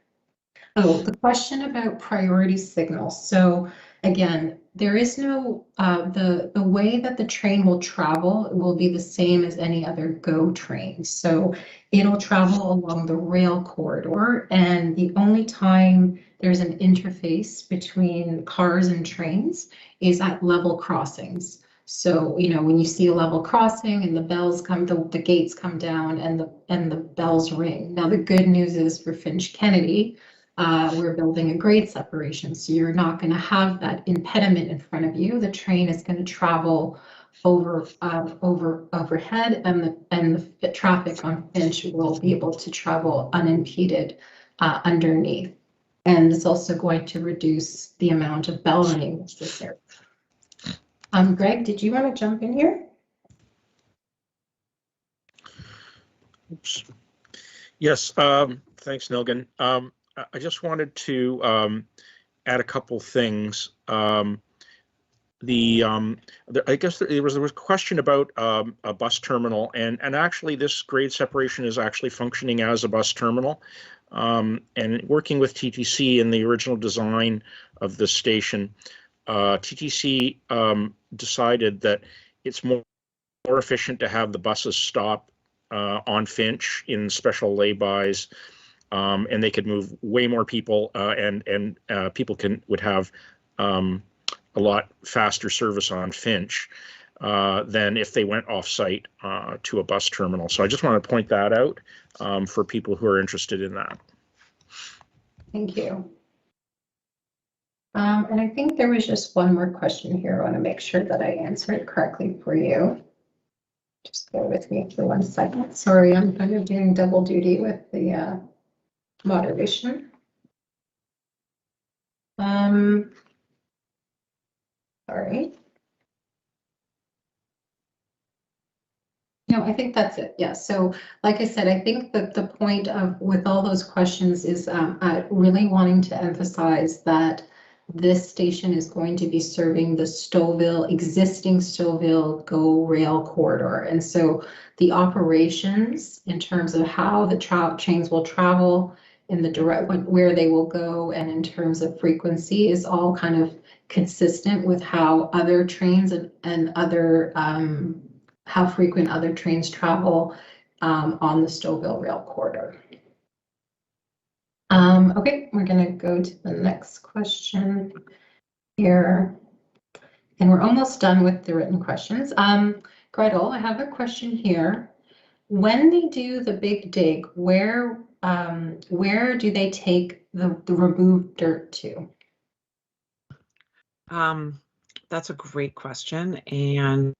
Oh, the question about priority signals. So again, there is no, the way that the train will travel will be the same as any other GO train. So it'll travel along the rail corridor, and the only time there's an interface between cars and trains is at level crossings. So, you know, when you see a level crossing and the bells come, the gates come down and the bells ring. Now, the good news is for Finch-Kennedy, we're building a grade separation, so you're not going to have that impediment in front of you. The train is going to travel overhead, and the traffic on Finch will be able to travel unimpeded underneath. And it's also going to reduce the amount of bell ringing necessary. Greg, did you want to jump in here? Oops. Yes, thanks, Nilgan. I just wanted to add a couple things. I guess there was a question about a bus terminal, and actually this grade separation is actually functioning as a bus terminal. And working with TTC in the original design of the station, TTC decided that it's more efficient to have the buses stop on Finch in special lay-bys, and they could move way more people, and people would have a lot faster service on Finch than if they went off-site to a bus terminal. So I just want to point that out for people who are interested in that. Thank you. And I think there was just one more question here. I want to make sure that I answer it correctly for you. Just bear with me for 1 second. Sorry, I'm kind of doing double duty with the moderation. Sorry. No, I think that's it. Yeah. So like I said, I think that the point of with all those questions is really wanting to emphasize that this station is going to be serving the existing Stouffville GO rail corridor. And so the operations in terms of how the trains will travel in the direct where they will go and in terms of frequency is all kind of consistent with how other trains and other how frequent other trains travel on the Stouffville rail corridor. Okay, we're going to go to the next question here. And we're almost done with the written questions. Gretel, I have a question here. When they do the big dig, where do they take the removed dirt to? That's a great question. And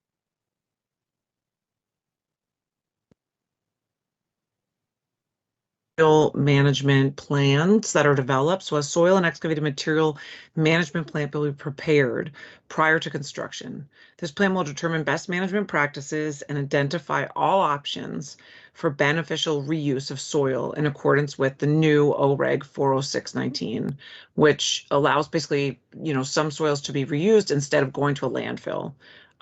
soil management plans that are developed. So a soil and excavated material management plan will be prepared prior to construction. This plan will determine best management practices and identify all options for beneficial reuse of soil in accordance with the new OREG 40619, which allows basically, some soils to be reused instead of going to a landfill.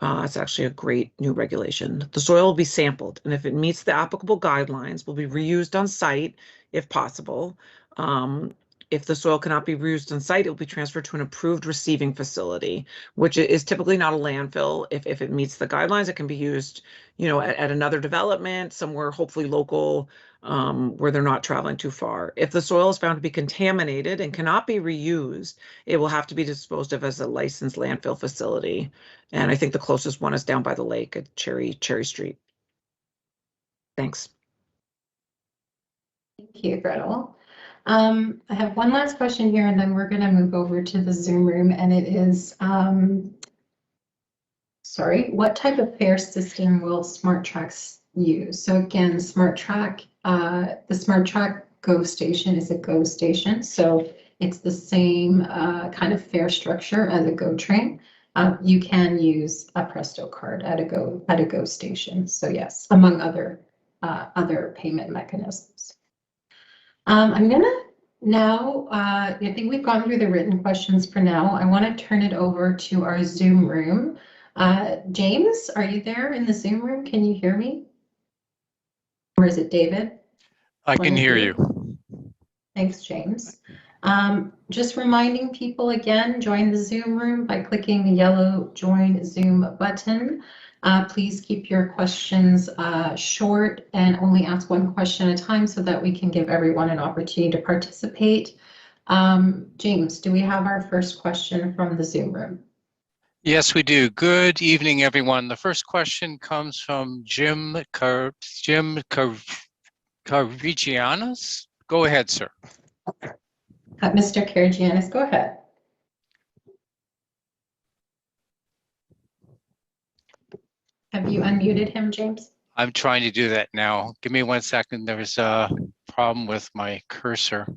It's actually a great new regulation. The soil will be sampled, and if it meets the applicable guidelines, will be reused on site if possible. If the soil cannot be reused on site, it will be transferred to an approved receiving facility, which is typically not a landfill. If it meets the guidelines, it can be used, at another development, somewhere hopefully local, where they're not traveling too far. If the soil is found to be contaminated and cannot be reused, it will have to be disposed of as a licensed landfill facility. And I think the closest one is down by the lake at Cherry Street. Thanks. Thank you, Gretel. I have one last question here, and then we're going to move over to the Zoom room. And it is, what type of fare system will SmartTrack use? So again, SmartTrack, the SmartTrack GO Station is a GO Station. So it's the same kind of fare structure as a GO train. You can use a Presto card at a GO Station. So yes, among other payment mechanisms. I'm gonna now, I think we've gone through the written questions for now. I want to turn it over to our Zoom room. James, are you there in the Zoom room? Can you hear me? Or is it David? I can hear you. Thanks, James. Just reminding people again, join the Zoom room by clicking the yellow Join Zoom button. Please keep your questions short and only ask one question at a time so that we can give everyone an opportunity to participate. James, do we have our first question from the Zoom room? Yes, we do. Good evening, everyone. The first question comes from Jim Karagianis. Go ahead, sir. Mr. Karagianis, go ahead. Have you unmuted him, James? I'm trying to do that now. Give me 1 second. There's a problem with my cursor.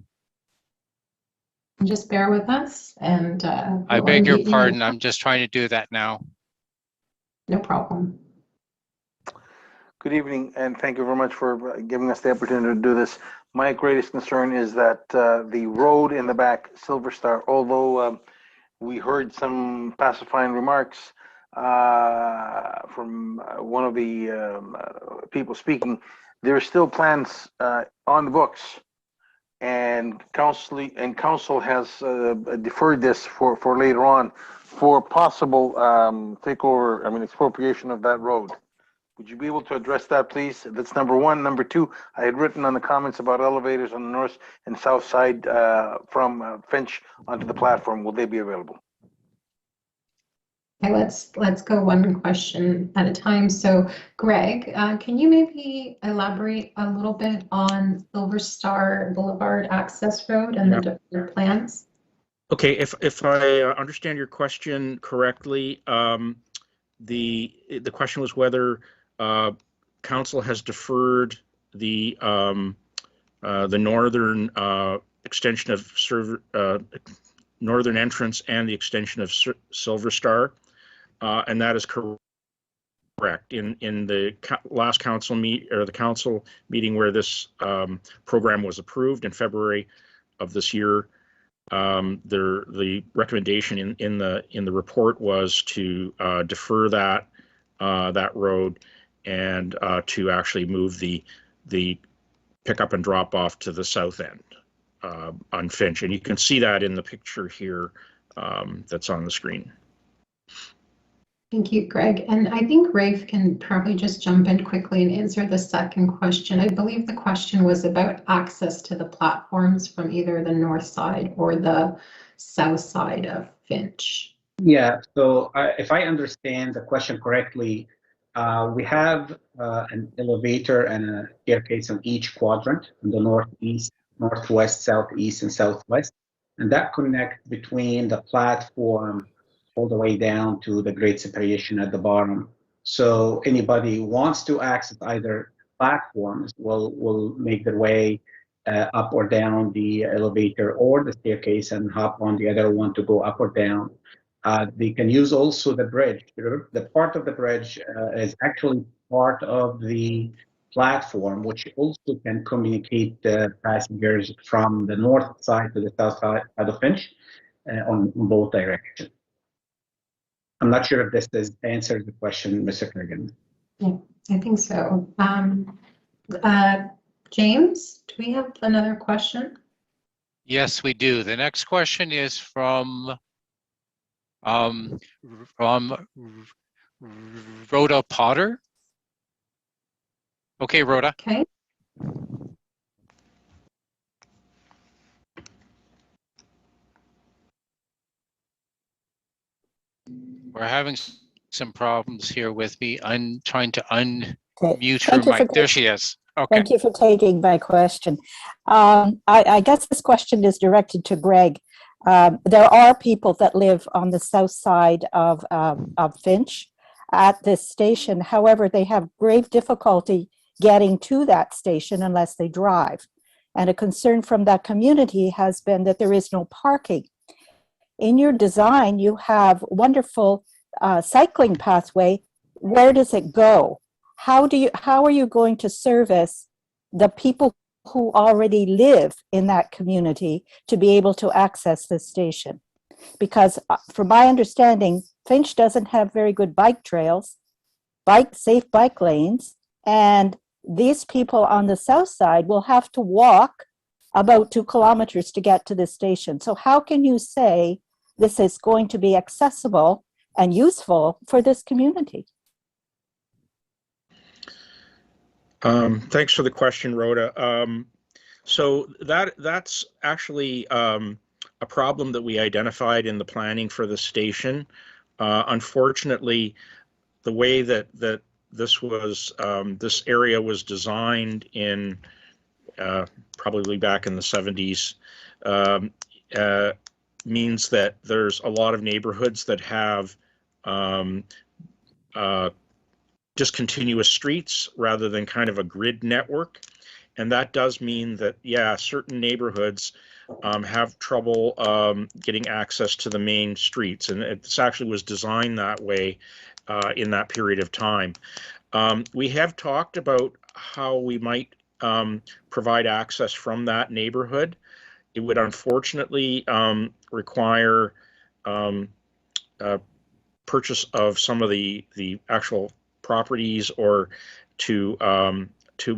Just bear with us, and I beg your pardon. I'm just trying to do that now. No problem. Good evening, and thank you very much for giving us the opportunity to do this. My greatest concern is that the road in the back, Silver Star, although we heard some pacifying remarks from one of the people speaking, there are still plans on the books, and council has deferred this for later on, for possible takeover, I mean, expropriation of that road. Would you be able to address that, please? That's number one. Number two, I had written on the comments about elevators on the north and south side from Finch onto the platform. Will they be available? Okay, let's go one question at a time. So, Greg, can you maybe elaborate a little bit on Silver Star Boulevard access road and the different plans? Okay, if I understand your question correctly, the question was whether council has deferred the northern extension of northern entrance and the extension of Silver Star, and that is correct. In the last council meeting where this program was approved in February of this year, the recommendation in the report was to defer that road and to actually move the pickup and drop off to the south end on Finch, and you can see that in the picture here that's on the screen. Thank you, Greg. And I think Rafe can probably just jump in quickly and answer the second question. I believe the question was about access to the platforms from either the north side or the south side of Finch. Yeah, so if I understand the question correctly, we have an elevator and a staircase on each quadrant, in the northeast, northwest, southeast, and southwest, and that connects between the platform all the way down to the grade separation at the bottom. So anybody who wants to access either platforms will make their way up or down the elevator or the staircase and hop on the other one to go up or down. They can use also the bridge. The part of the bridge is actually part of the platform, which also can communicate the passengers from the north side to the south side of Finch on both directions. I'm not sure if this answers the question, Mr. Kerrigan. Yeah, I think so. James, do we have another question? Yes, we do. The next question is from Rhoda Potter. Okay, Rhoda. Okay. We're having some problems here with me. I'm trying to unmute her mic. There she is. Okay. Thank you for taking my question. I guess this question is directed to Greg. There are people that live on the south side of Finch at this station. However, they have grave difficulty getting to that station unless they drive. And a concern from that community has been that there is no parking. In your design, you have wonderful cycling pathway. Where does it go? How are you going to service the people who already live in that community to be able to access this station? Because from my understanding, Finch doesn't have very good bike trails, safe bike lanes, and these people on the south side will have to walk about 2 kilometers to get to the station. So how can you say this is going to be accessible and useful for this community? Thanks for the question, Rhoda. So that's actually a problem that we identified in the planning for the station. Unfortunately, the way that this area was designed in probably back in the 70s means that there's a lot of neighborhoods that have discontinuous streets rather than kind of a grid network. And that does mean that, yeah, certain neighborhoods have trouble getting access to the main streets. And this actually was designed that way in that period of time. We have talked about how we might provide access from that neighborhood. It would unfortunately require purchase of some of the actual properties, or to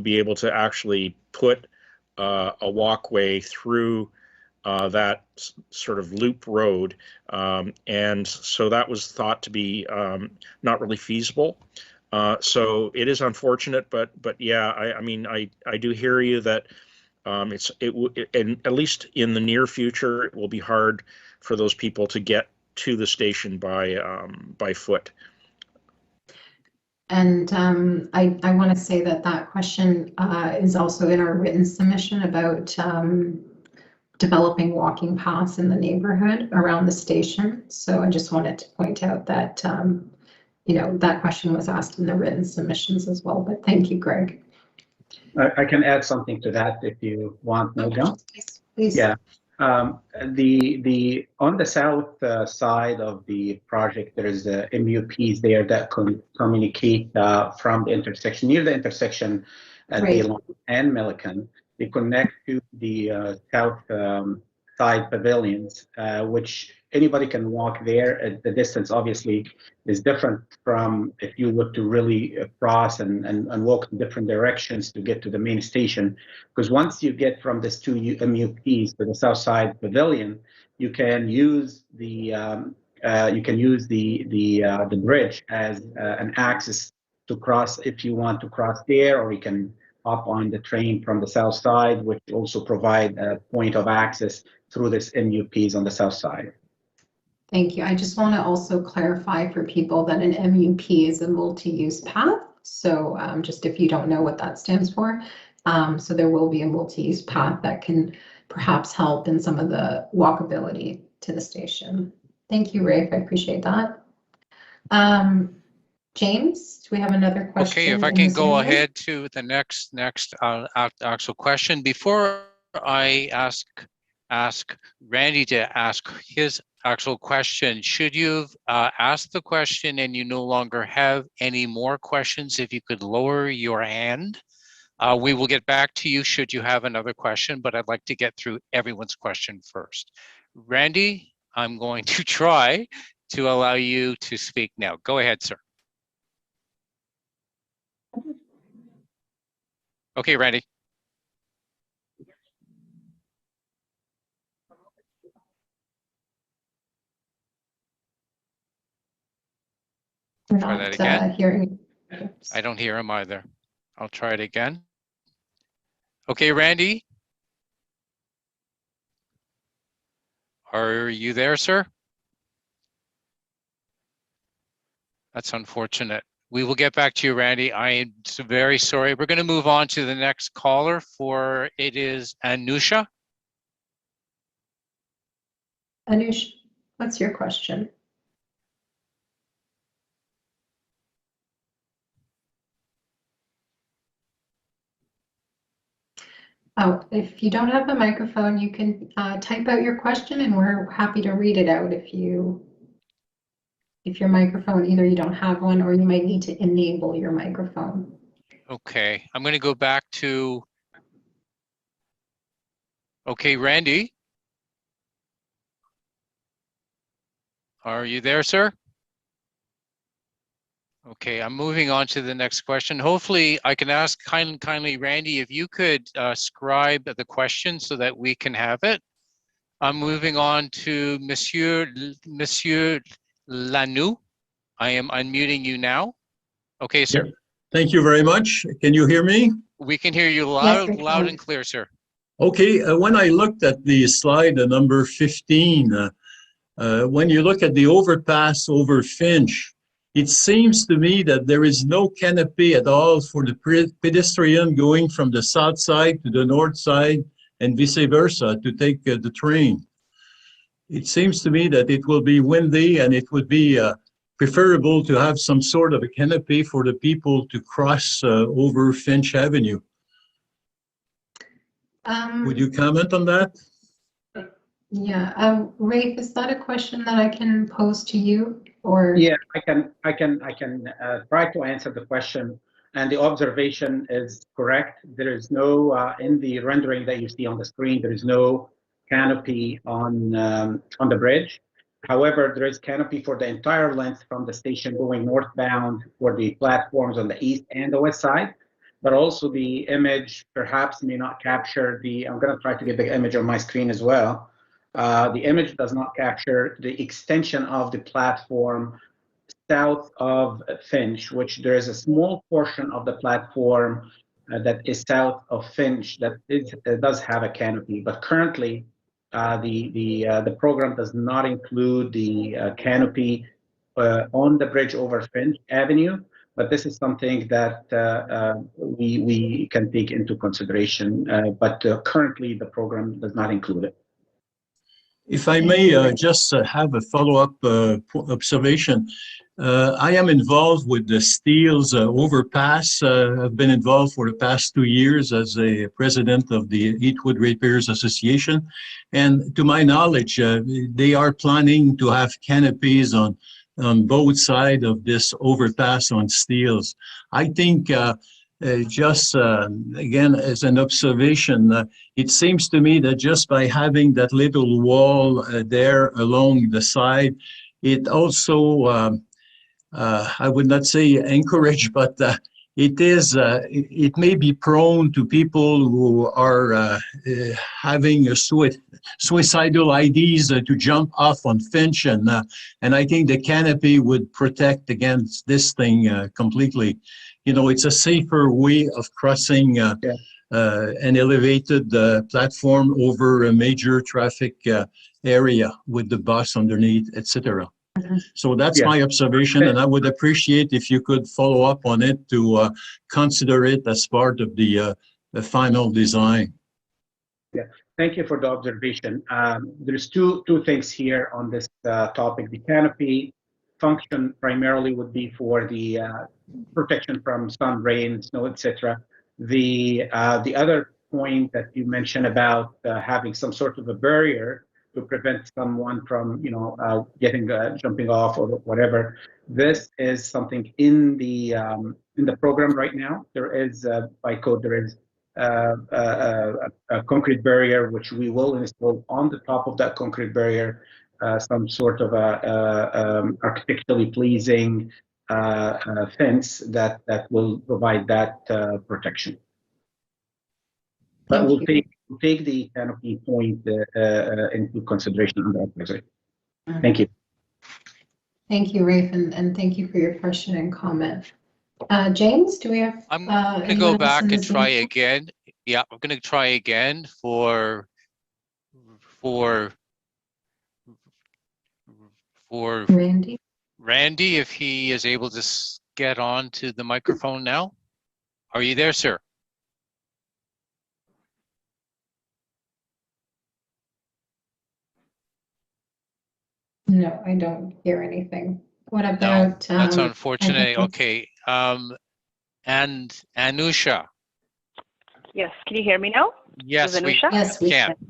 be able to actually put a walkway through that sort of loop road. And so that was thought to be not really feasible. So it is unfortunate, but yeah, I mean, I do hear you that and at least in the near future, it will be hard for those people to get to the station by foot. And I want to say that question is also in our written submission about developing walking paths in the neighborhood around the station. So I just wanted to point out that, that question was asked in the written submissions as well. But thank you, Greg. I can add something to that if you want, Melga. Please. Yeah. On the south side of the project, there is MUPs there that communicate from the intersection, near the intersection at Daylon and Milliken. They connect to the south side pavilions, which anybody can walk there. The distance obviously is different from if you were to really cross and walk in different directions to get to the main station. Because once you get from these two MUPs to the south side pavilion, you can use the bridge as an access to cross if you want to cross there, or you can hop on the train from the south side, which also provide a point of access through this MUPs on the south side. Thank you. I just want to also clarify for people that an MUP is a multi-use path. So just if you don't know what that stands for, so there will be a multi-use path that can perhaps help in some of the walkability to the station. Thank you, Rafe. I appreciate that. James, do we have another question? Okay, if I can go ahead to the next actual question. Before I ask Randy to ask his actual question, should you've asked the question and you no longer have any more questions, if you could lower your hand, we will get back to you should you have another question, but I'd like to get through everyone's question first. Randy, I'm going to try to allow you to speak now. Go ahead, sir. Okay, Randy. Try that again. Hearing. I don't hear him either. I'll try it again. Okay, Randy. Are you there, sir? That's unfortunate. We will get back to you, Randy. I am very sorry. We're going to move on to the next caller it is Anusha. Anush, what's your question? Oh, if you don't have the microphone, you can type out your question and we're happy to read it out if your microphone, either you don't have one or you might need to enable your microphone. Okay, I'm going to go back to, okay, Randy. Are you there, sir? Okay, I'm moving on to the next question. Hopefully I can ask kindly, Randy, if you could scribe the question so that we can have it. I'm moving on to Monsieur Lanoux. I am unmuting you now. Okay, sir. Yep. Thank you very much. Can you hear me? We can hear you loud and clear, sir. Okay, when I looked at the slide number 15, when you look at the overpass over Finch, it seems to me that there is no canopy at all for the pedestrian going from the south side to the north side and vice versa to take the train. It seems to me that it will be windy and it would be preferable to have some sort of a canopy for the people to cross over Finch Avenue. Would you comment on that? Yeah, Rafe, is that a question that I can pose to you? Or yeah, I can try to answer the question, and the observation is correct. There is no in the rendering that you see on the screen, there is no canopy on the bridge. However, there is canopy for the entire length from the station going northbound for the platforms on the east and the west side. But also the image perhaps may not capture the, I'm going to try to get the image on my screen as well. The image does not capture the extension of the platform south of Finch, which there is a small portion of the platform that is south of Finch that does have a canopy. But currently, the program does not include the canopy on the bridge over Finch Avenue. But this is something that we can take into consideration. But currently, the program does not include it. If I may just have a follow-up observation. I am involved with the Steels overpass. I've been involved for the past 2 years as a president of the Eatwood Ratepayers Association. And to my knowledge, they are planning to have canopies on both sides of this overpass on Steels. I think just again, as an observation, it seems to me that just by having that little wall there along the side, it also I would not say encourage, but it may be prone to people who are having suicidal ideas to jump off on Finch, and I think the canopy would protect against this thing completely. You know, it's a safer way of crossing an elevated platform over a major traffic area with the bus underneath, etc. So that's my observation, and I would appreciate if you could follow up on it to consider it as part of the final design. Yeah, thank you for the observation. There's two things here on this topic. The canopy function primarily would be for the protection from sun, rain, snow, etc. The other point that you mentioned about having some sort of a barrier to prevent someone from, jumping off or whatever. This is something in the program right now. There is by code there is a concrete barrier which we will install on the top of that concrete barrier. Some sort of architecturally pleasing fence that will provide that protection. But we'll take the canopy point into consideration on that project. Thank you. Thank you, Rafe, and thank you for your question and comment. James, do we have? I'm going to go back and try again. Yeah, I'm going to try again for Randy. Randy, if he is able to get on to the microphone now. Are you there, sir? No, I don't hear anything. What about? No, that's unfortunate. Okay. And Anusha. Yes, can you hear me now? Yes, we can.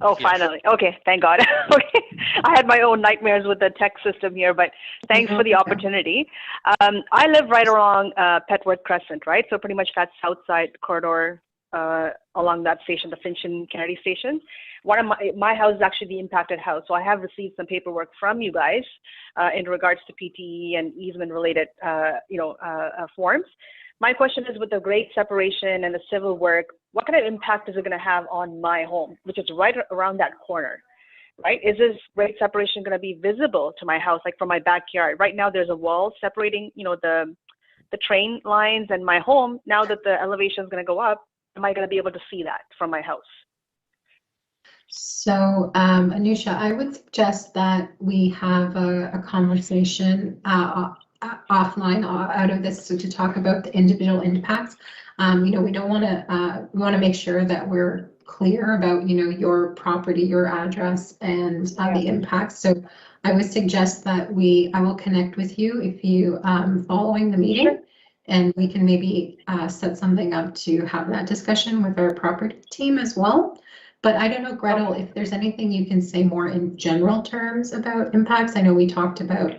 Oh, yes. Finally. Okay, thank God. Okay, I had my own nightmares with the tech system here, but thanks for the opportunity. I live right along Petworth Crescent, right? So pretty much that south side corridor along that station, the Finch-Kennedy Station. One of my house is actually the impacted house, so I have received some paperwork from you guys in regards to PTE and easement related, forms. My question is, with the grade separation and the civil work, what kind of impact is it going to have on my home, which is right around that corner, right? Is this grade separation going to be visible to my house, like from my backyard? Right now, there's a wall separating, the train lines and my home. Now that the elevation is going to go up, am I going to be able to see that from my house? So, Anusha, I would suggest that we have a conversation offline out of this to talk about the individual impacts. We don't want to, we want to make sure that we're clear about, your property, your address, and the impacts. So I would suggest that I will connect with you if you following the meeting. Sure. And we can maybe set something up to have that discussion with our property team as well. But I don't know, Gretel, if there's anything you can say more in general terms about impacts. I know we talked about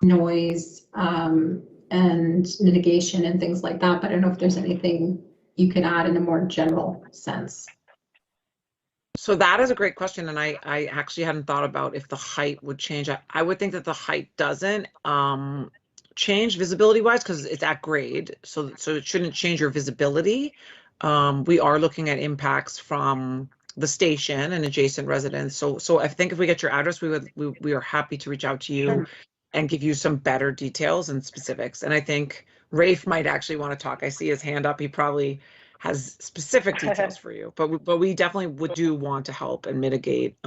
noise and mitigation and things like that, but I don't know if there's anything you could add in a more general sense. So that is a great question, and I actually hadn't thought about if the height would change. I would think that the height doesn't change visibility-wise because it's at grade, so it shouldn't change your visibility. We are looking at impacts from the station and adjacent residents. So I think if we get your address, we are happy to reach out to you. Sure. And give you some better details and specifics. And I think Rafe might actually want to talk. I see his hand up. He probably has specific details for you, but we definitely do want to help and mitigate,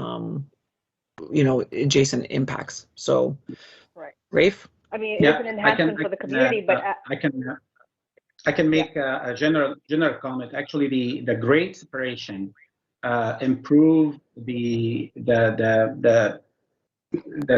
adjacent impacts. So, right, Rafe. I mean, it's an enhancement for the community, but I can make a general comment. Actually, the grade separation improve the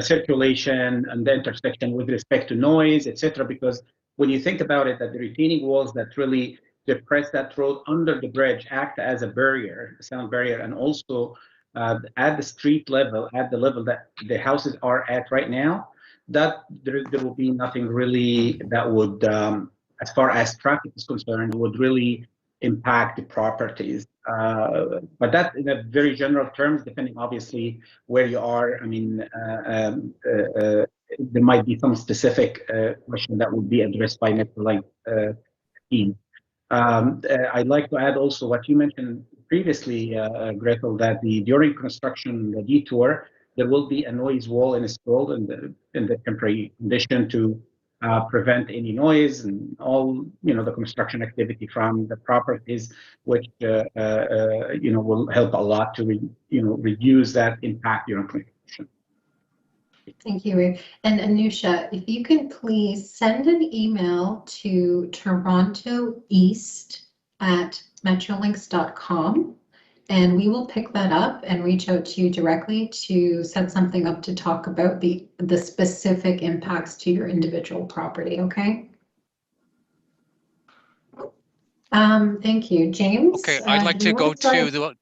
circulation and the intersection with respect to noise, etc. Because when you think about it, that the retaining walls that really depress that road under the bridge act as a barrier, a sound barrier, and also at the street level, at the level that the houses are at right now, that there will be nothing really that would, as far as traffic is concerned, would really impact the properties. But that in a very general terms, depending obviously where you are. I mean, there might be some specific question that would be addressed by Metrolinx team. I'd like to add also what you mentioned previously, Gretel, that during construction, the detour, there will be a noise wall installed in the temporary condition to prevent any noise and all the construction activity from the properties, which will help a lot to reduce that impact during construction. Thank you, Rafe. And Anusha, if you can please send an email to torontoeast@metrolinx.com, and we will pick that up and reach out to you directly to set something up to talk about the specific impacts to your individual property, okay? Thank you. James? Okay, I'd like to go to the,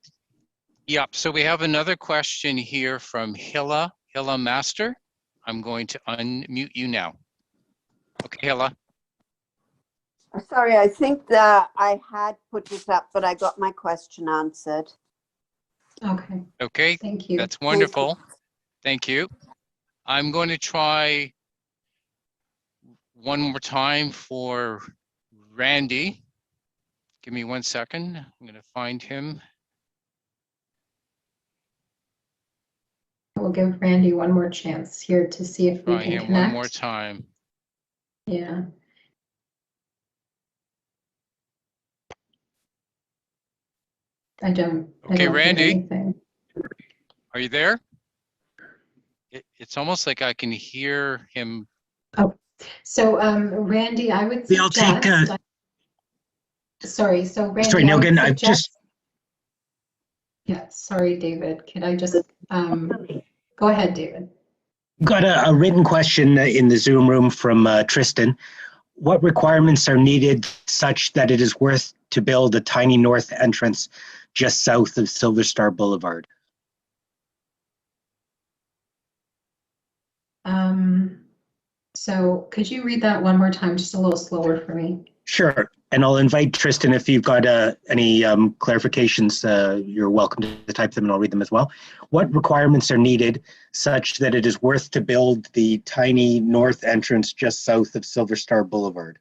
yep, so we have another question here from Hilla Master. I'm going to unmute you now. Okay, Hilla. Sorry, I think that I had put this up, but I got my question answered. Okay. Okay. Thank you. That's wonderful. Thank you. I'm going to try one more time for Randy. Give me 1 second. I'm going to find him. We'll give Randy one more chance here to see if we can connect. One more time. Yeah. I don't Randy, are you there? It's almost like I can hear him. Oh, so Randy, I would suggest. Sorry, so Randy. Sorry, Nilgan, I've just. Yeah, sorry, David. Can I just go ahead, David? Got a written question in the Zoom room from Tristan. What requirements are needed such that it is worth to build a tiny north entrance just south of Silver Star Boulevard? So could you read that one more time, just a little slower for me? Sure. And I'll invite Tristan, if you've got any clarifications, you're welcome to type them and I'll read them as well. What requirements are needed such that it is worth to build the tiny north entrance just south of Silver Star Boulevard?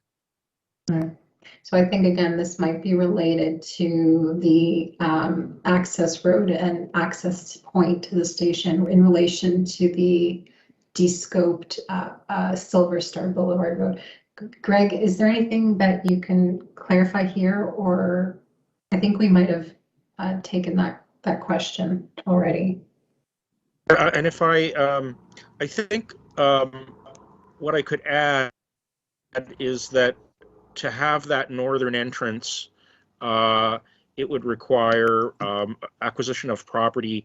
So I think, again, this might be related to the access road and access point to the station in relation to the descoped Silver Star Boulevard road. Greg, is there anything that you can clarify here, or I think we might have taken that question already. And if I think what I could add is that to have that northern entrance, it would require acquisition of property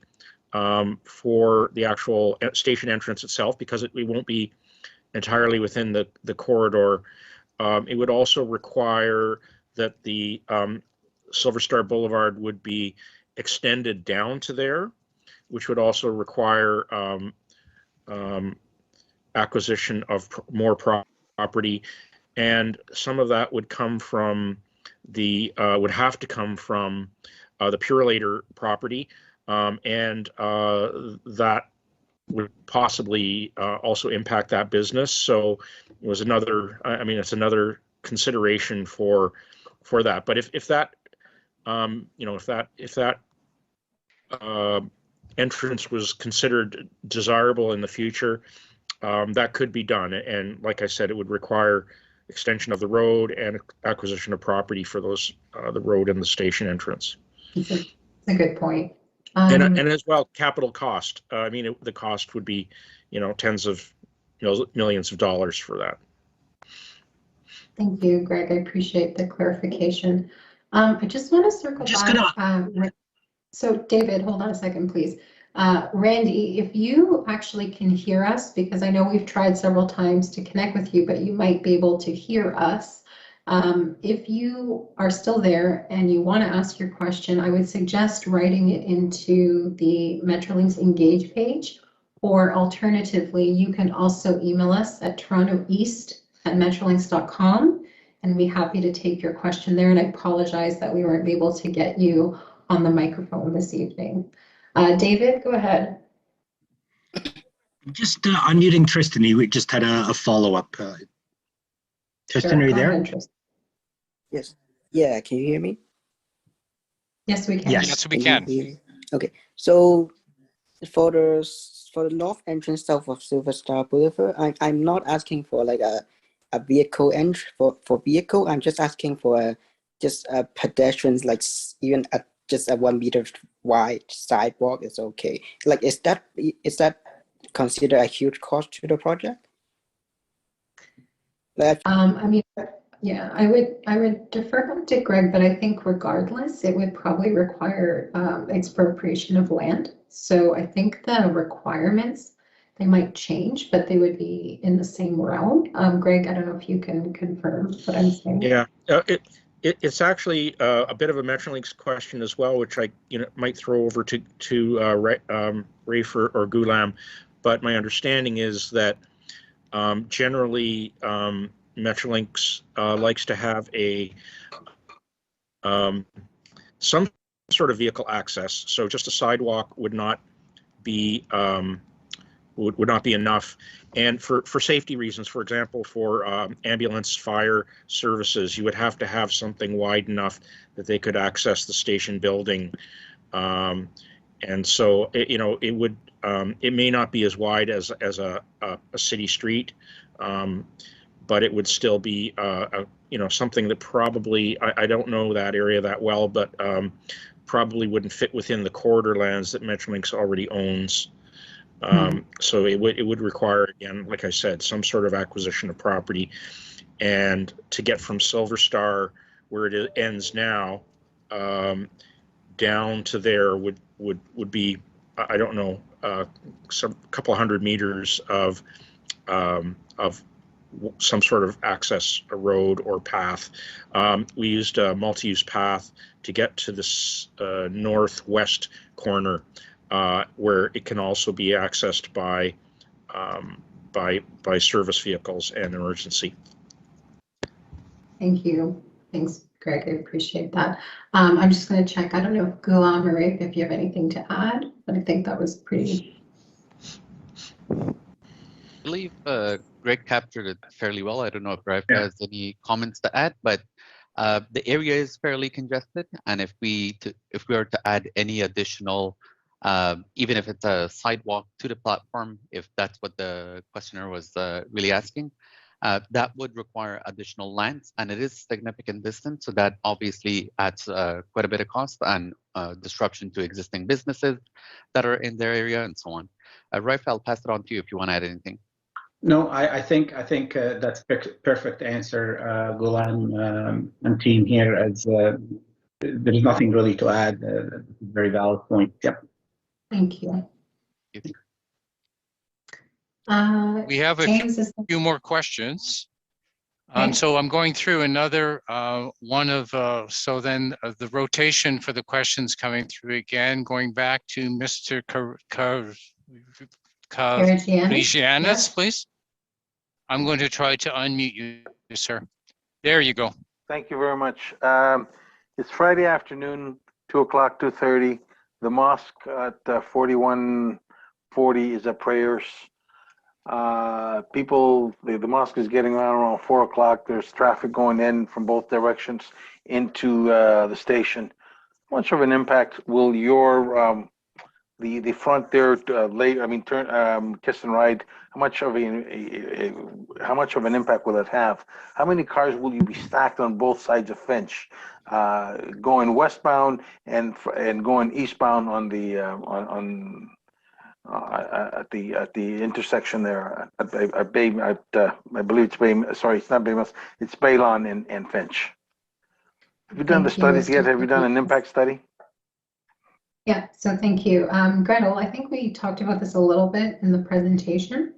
for the actual station entrance itself, because we won't be entirely within the corridor. It would also require that the Silver Star Boulevard would be extended down to there, which would also require acquisition of more property, and some of that would come from the would have to come from the Purelator property, and that would possibly also impact that business. So it was another, I mean, it's another consideration for that. But if that, you know, if that entrance was considered desirable in the future, that could be done. And like I said, it would require extension of the road and acquisition of property for those, the road and the station entrance. It's a good point. And as well, capital cost. I mean, the cost would be, tens of millions of dollars for that. Thank you, Greg. I appreciate the clarification. I just want to circle back. So David, hold on a second, please. Randy, if you actually can hear us, because I know we've tried several times to connect with you, but you might be able to hear us. If you are still there and you want to ask your question, I would suggest writing it into the Metrolinx Engage page, or alternatively, you can also email us at torontoeast@metrolinx.com, and we'd be happy to take your question there. And I apologize that we weren't able to get you on the microphone this evening. David, go ahead. Just unmuting Tristan. We just had a follow-up. Tristan, Sure, are you there? ahead, Yes. Yeah, can you hear me? Yes, we can. Yes, we can. Okay, so for the north entrance south of Silver Star Boulevard, I'm not asking for like a vehicle entry for vehicle. I'm just asking for just a pedestrians, like even just a 1 meter wide sidewalk is okay. Like, is that considered a huge cost to the project? I mean, yeah, I would defer back to Greg, but I think regardless, it would probably require expropriation of land. So I think the requirements, they might change, but they would be in the same realm. Greg, I don't know if you can confirm what I'm saying. Yeah, it's actually a bit of a Metrolinx question as well, which I might throw over to Rafe or Gulam. But my understanding is that generally Metrolinx likes to have some sort of vehicle access. So just a sidewalk would not be would not be enough. And for safety reasons, for example, for ambulance, fire services, you would have to have something wide enough that they could access the station building. And so it would it may not be as wide as a city street, but it would still be something that probably, I don't know that area that well, but probably wouldn't fit within the corridor lands that Metrolinx already owns. So it would require, again, like I said, some sort of acquisition of property, and to get from Silver Star, where it ends now, down to there would be, I don't know, some couple hundred meters of some sort of access, a road or path. We used a multi-use path to get to this northwest corner, where it can also be accessed by service vehicles and emergency. Thank you. Thanks, Greg. I appreciate that. I'm just going to check. I don't know if Gulam or Rafe, if you have anything to add, but I think that was pretty. I believe Greg captured it fairly well. I don't know if Rafe has any comments to add, but the area is fairly congested, and if we were to add any additional, even if it's a sidewalk to the platform, if that's what the questioner was really asking, that would require additional lands, and it is significant distance, so that obviously adds quite a bit of cost and disruption to existing businesses that are in their area and so on. Rafe, I'll pass it on to you if you want to add anything. No, I think that's perfect answer, Gulam and team here. As there's nothing really to add. Very valid point. Yep. Thank you. We have a few more questions. So I'm going through another one of, so then the rotation for the questions coming through again, going back to Mr. Karagianis, please. I'm going to try to unmute you, sir. There you go. Thank you very much. It's Friday afternoon, 2 o'clock, 2:30. The mosque at 4140 is at prayers. People, the mosque is getting around 4 o'clock. There's traffic going in from both directions into the station. How much of an impact will your the front there, late, I mean, kiss and ride, how much of an impact will it have? How many cars will you be stacked on both sides of Finch, going westbound and going eastbound on the at the intersection there I believe it's it's not Baymouth, it's Baylon and Finch. Have you done the studies yet? Have you done an impact study? Yeah, so thank you. Gretel, I think we talked about this a little bit in the presentation.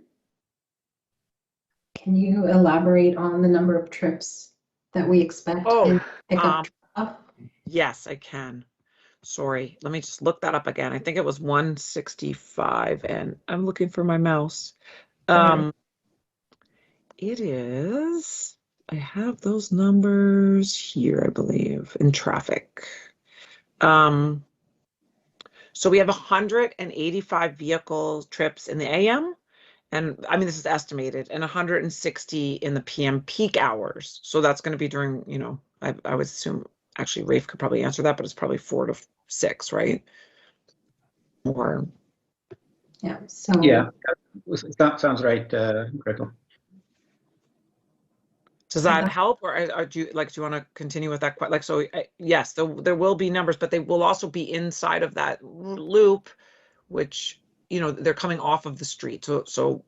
Can you elaborate on the number of trips that we expect in pickup drop-off? Yes, I can. Sorry, let me just look that up again. I think it was 165, and I'm looking for my mouse. It is, I have those numbers here, I believe, in traffic. So we have 185 vehicle trips in the AM, and I mean, this is estimated, and 160 in the PM peak hours. So that's going to be during, you know, I would assume, actually, Rafe could probably answer that, but it's probably 4 to 6, right? Or yeah, so yeah, that sounds right, Gretel. Does that help, or do you want to continue with that? Like, so yes, there will be numbers, but they will also be inside of that loop, which, you know, they're coming off of the street. So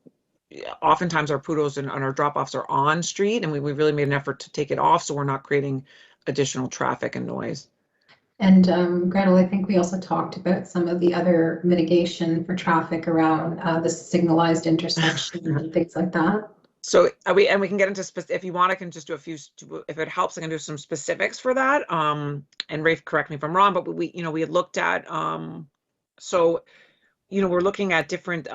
oftentimes our PUDOs and our drop-offs are on street, and we really made an effort to take it off, so we're not creating additional traffic and noise. And Gretel, I think we also talked about some of the other mitigation for traffic around the signalized intersection and things like that. So we can get into if you want, I can just do a few, if it helps, I can do some specifics for that. And Rafe, correct me if I'm wrong, but we had looked at, so, you know, we're looking at different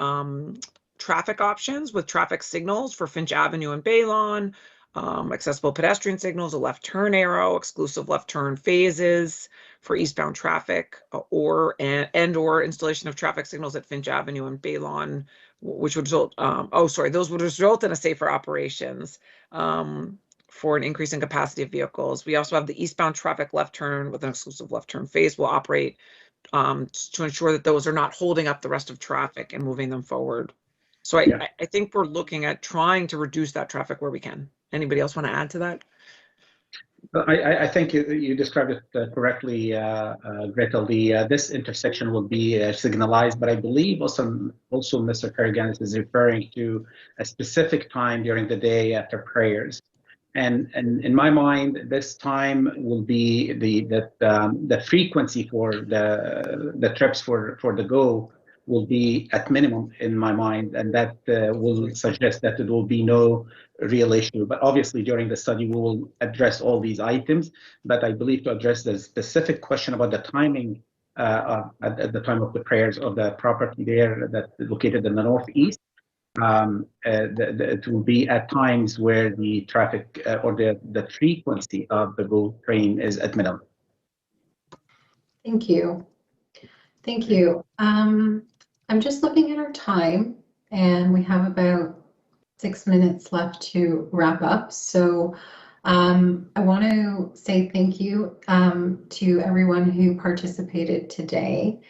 traffic options with traffic signals for Finch Avenue and Baylon, accessible pedestrian signals, a left turn arrow, exclusive left turn phases for eastbound traffic, or installation of traffic signals at Finch Avenue and Baylon, which would result, those would result in a safer operations for an increase in capacity of vehicles. We also have the eastbound traffic left turn with an exclusive left turn phase will operate to ensure that those are not holding up the rest of traffic and moving them forward. So I think we're looking at trying to reduce that traffic where we can. Anybody else want to add to that? I think you described it correctly, Gretel. This intersection will be signalized, but I believe also Mr. Karagianis is referring to a specific time during the day after prayers. And in my mind, this time will be the frequency for the trips for the GO will be at minimum in my mind, and that will suggest that there will be no real issue. But obviously during the study we will address all these items, but I believe to address the specific question about the timing at the time of the prayers of the property there that is located in the northeast, it will be at times where the traffic or the frequency of the GO train is at minimum. Thank you. Thank you. I'm just looking at our time, and we have about 6 minutes left to wrap up. So I want to say thank you to everyone who participated today.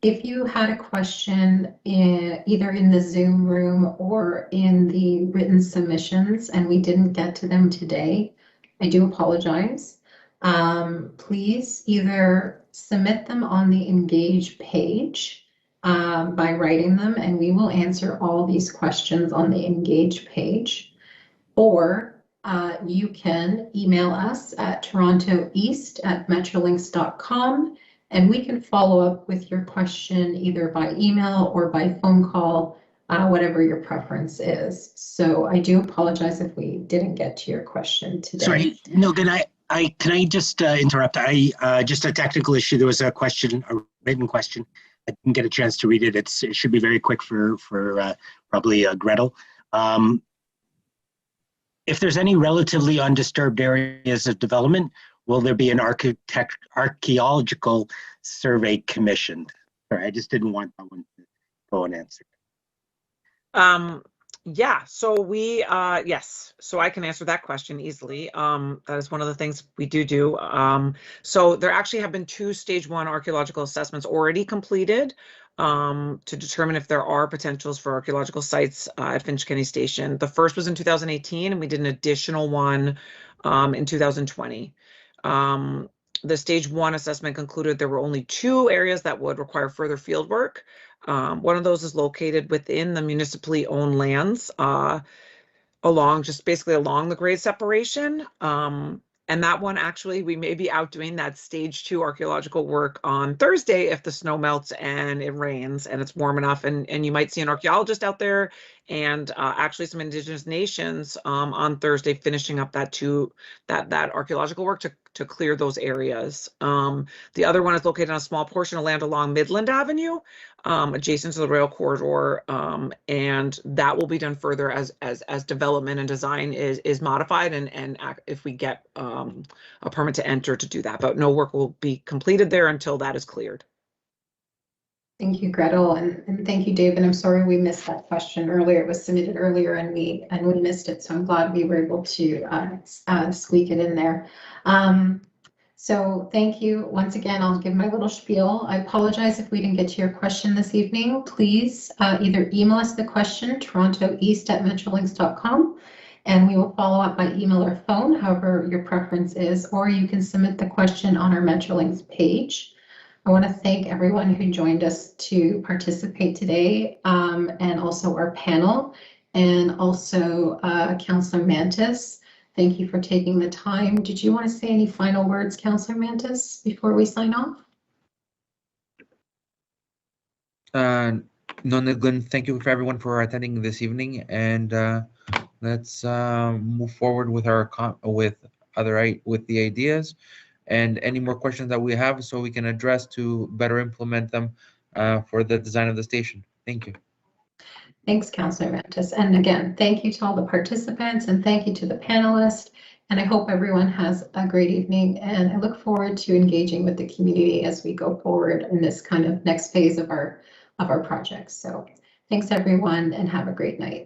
If you had a question either in the Zoom room or in the written submissions and we didn't get to them today, I do apologize. Please either submit them on the Engage page by writing them, and we will answer all these questions on the Engage page, or you can email us at torontoeast@metrolinx.com, and we can follow up with your question either by email or by phone call, whatever your preference is. So I do apologize if we didn't get to your question today. Sorry, no, can I just interrupt? Just a technical issue. There was a written question. I didn't get a chance to read it. It should be very quick for probably Gretel. If there's any relatively undisturbed areas of development, will there be an archaeological survey commissioned? Sorry, I just didn't want that one to go unanswered. Yeah, so we, yes, so I can answer that question easily. That is one of the things we do. So there actually have been 2 stage 1 archaeological assessments already completed to determine if there are potentials for archaeological sites at Finch-Kennedy Station. The first was in 2018, and we did an additional one in 2020. The stage 1 assessment concluded there were only 2 areas that would require further field work. One of those is located within the municipally owned lands, basically along the grade separation. And that one, actually, we may be out doing that stage 2 archaeological work on Thursday if the snow melts and it rains and it's warm enough. And you might see an archaeologist out there and actually some Indigenous nations on Thursday finishing up that archaeological work to clear those areas. The other one is located on a small portion of land along Midland Avenue, adjacent to the rail corridor, and that will be done further as development and design is modified and if we get a permit to enter to do that. But no work will be completed there until that is cleared. Thank you, Gretel, and thank you, David. I'm sorry we missed that question earlier. It was submitted earlier and we missed it, so I'm glad we were able to squeak it in there. So thank you. Once again, I'll give my little spiel. I apologize if we didn't get to your question this evening. Please either email us the question, torontoeast@metrolinx.com, and we will follow up by email or phone, however your preference is, or you can submit the question on our Metrolinx page. I want to thank everyone who joined us to participate today, and also our panel, and also Councillor Mantis. Thank you for taking the time. Did you want to say any final words, Councillor Mantis, before we sign off? No, Glenn, thank you for everyone for attending this evening, and let's move forward with with the ideas and any more questions that we have so we can address to better implement them for the design of the station. Thank you. Thanks, Councillor Mantis. And again, thank you to all the participants and thank you to the panelists. And I hope everyone has a great evening, and I look forward to engaging with the community as we go forward in this kind of next phase of our project. So thanks everyone and have a great night.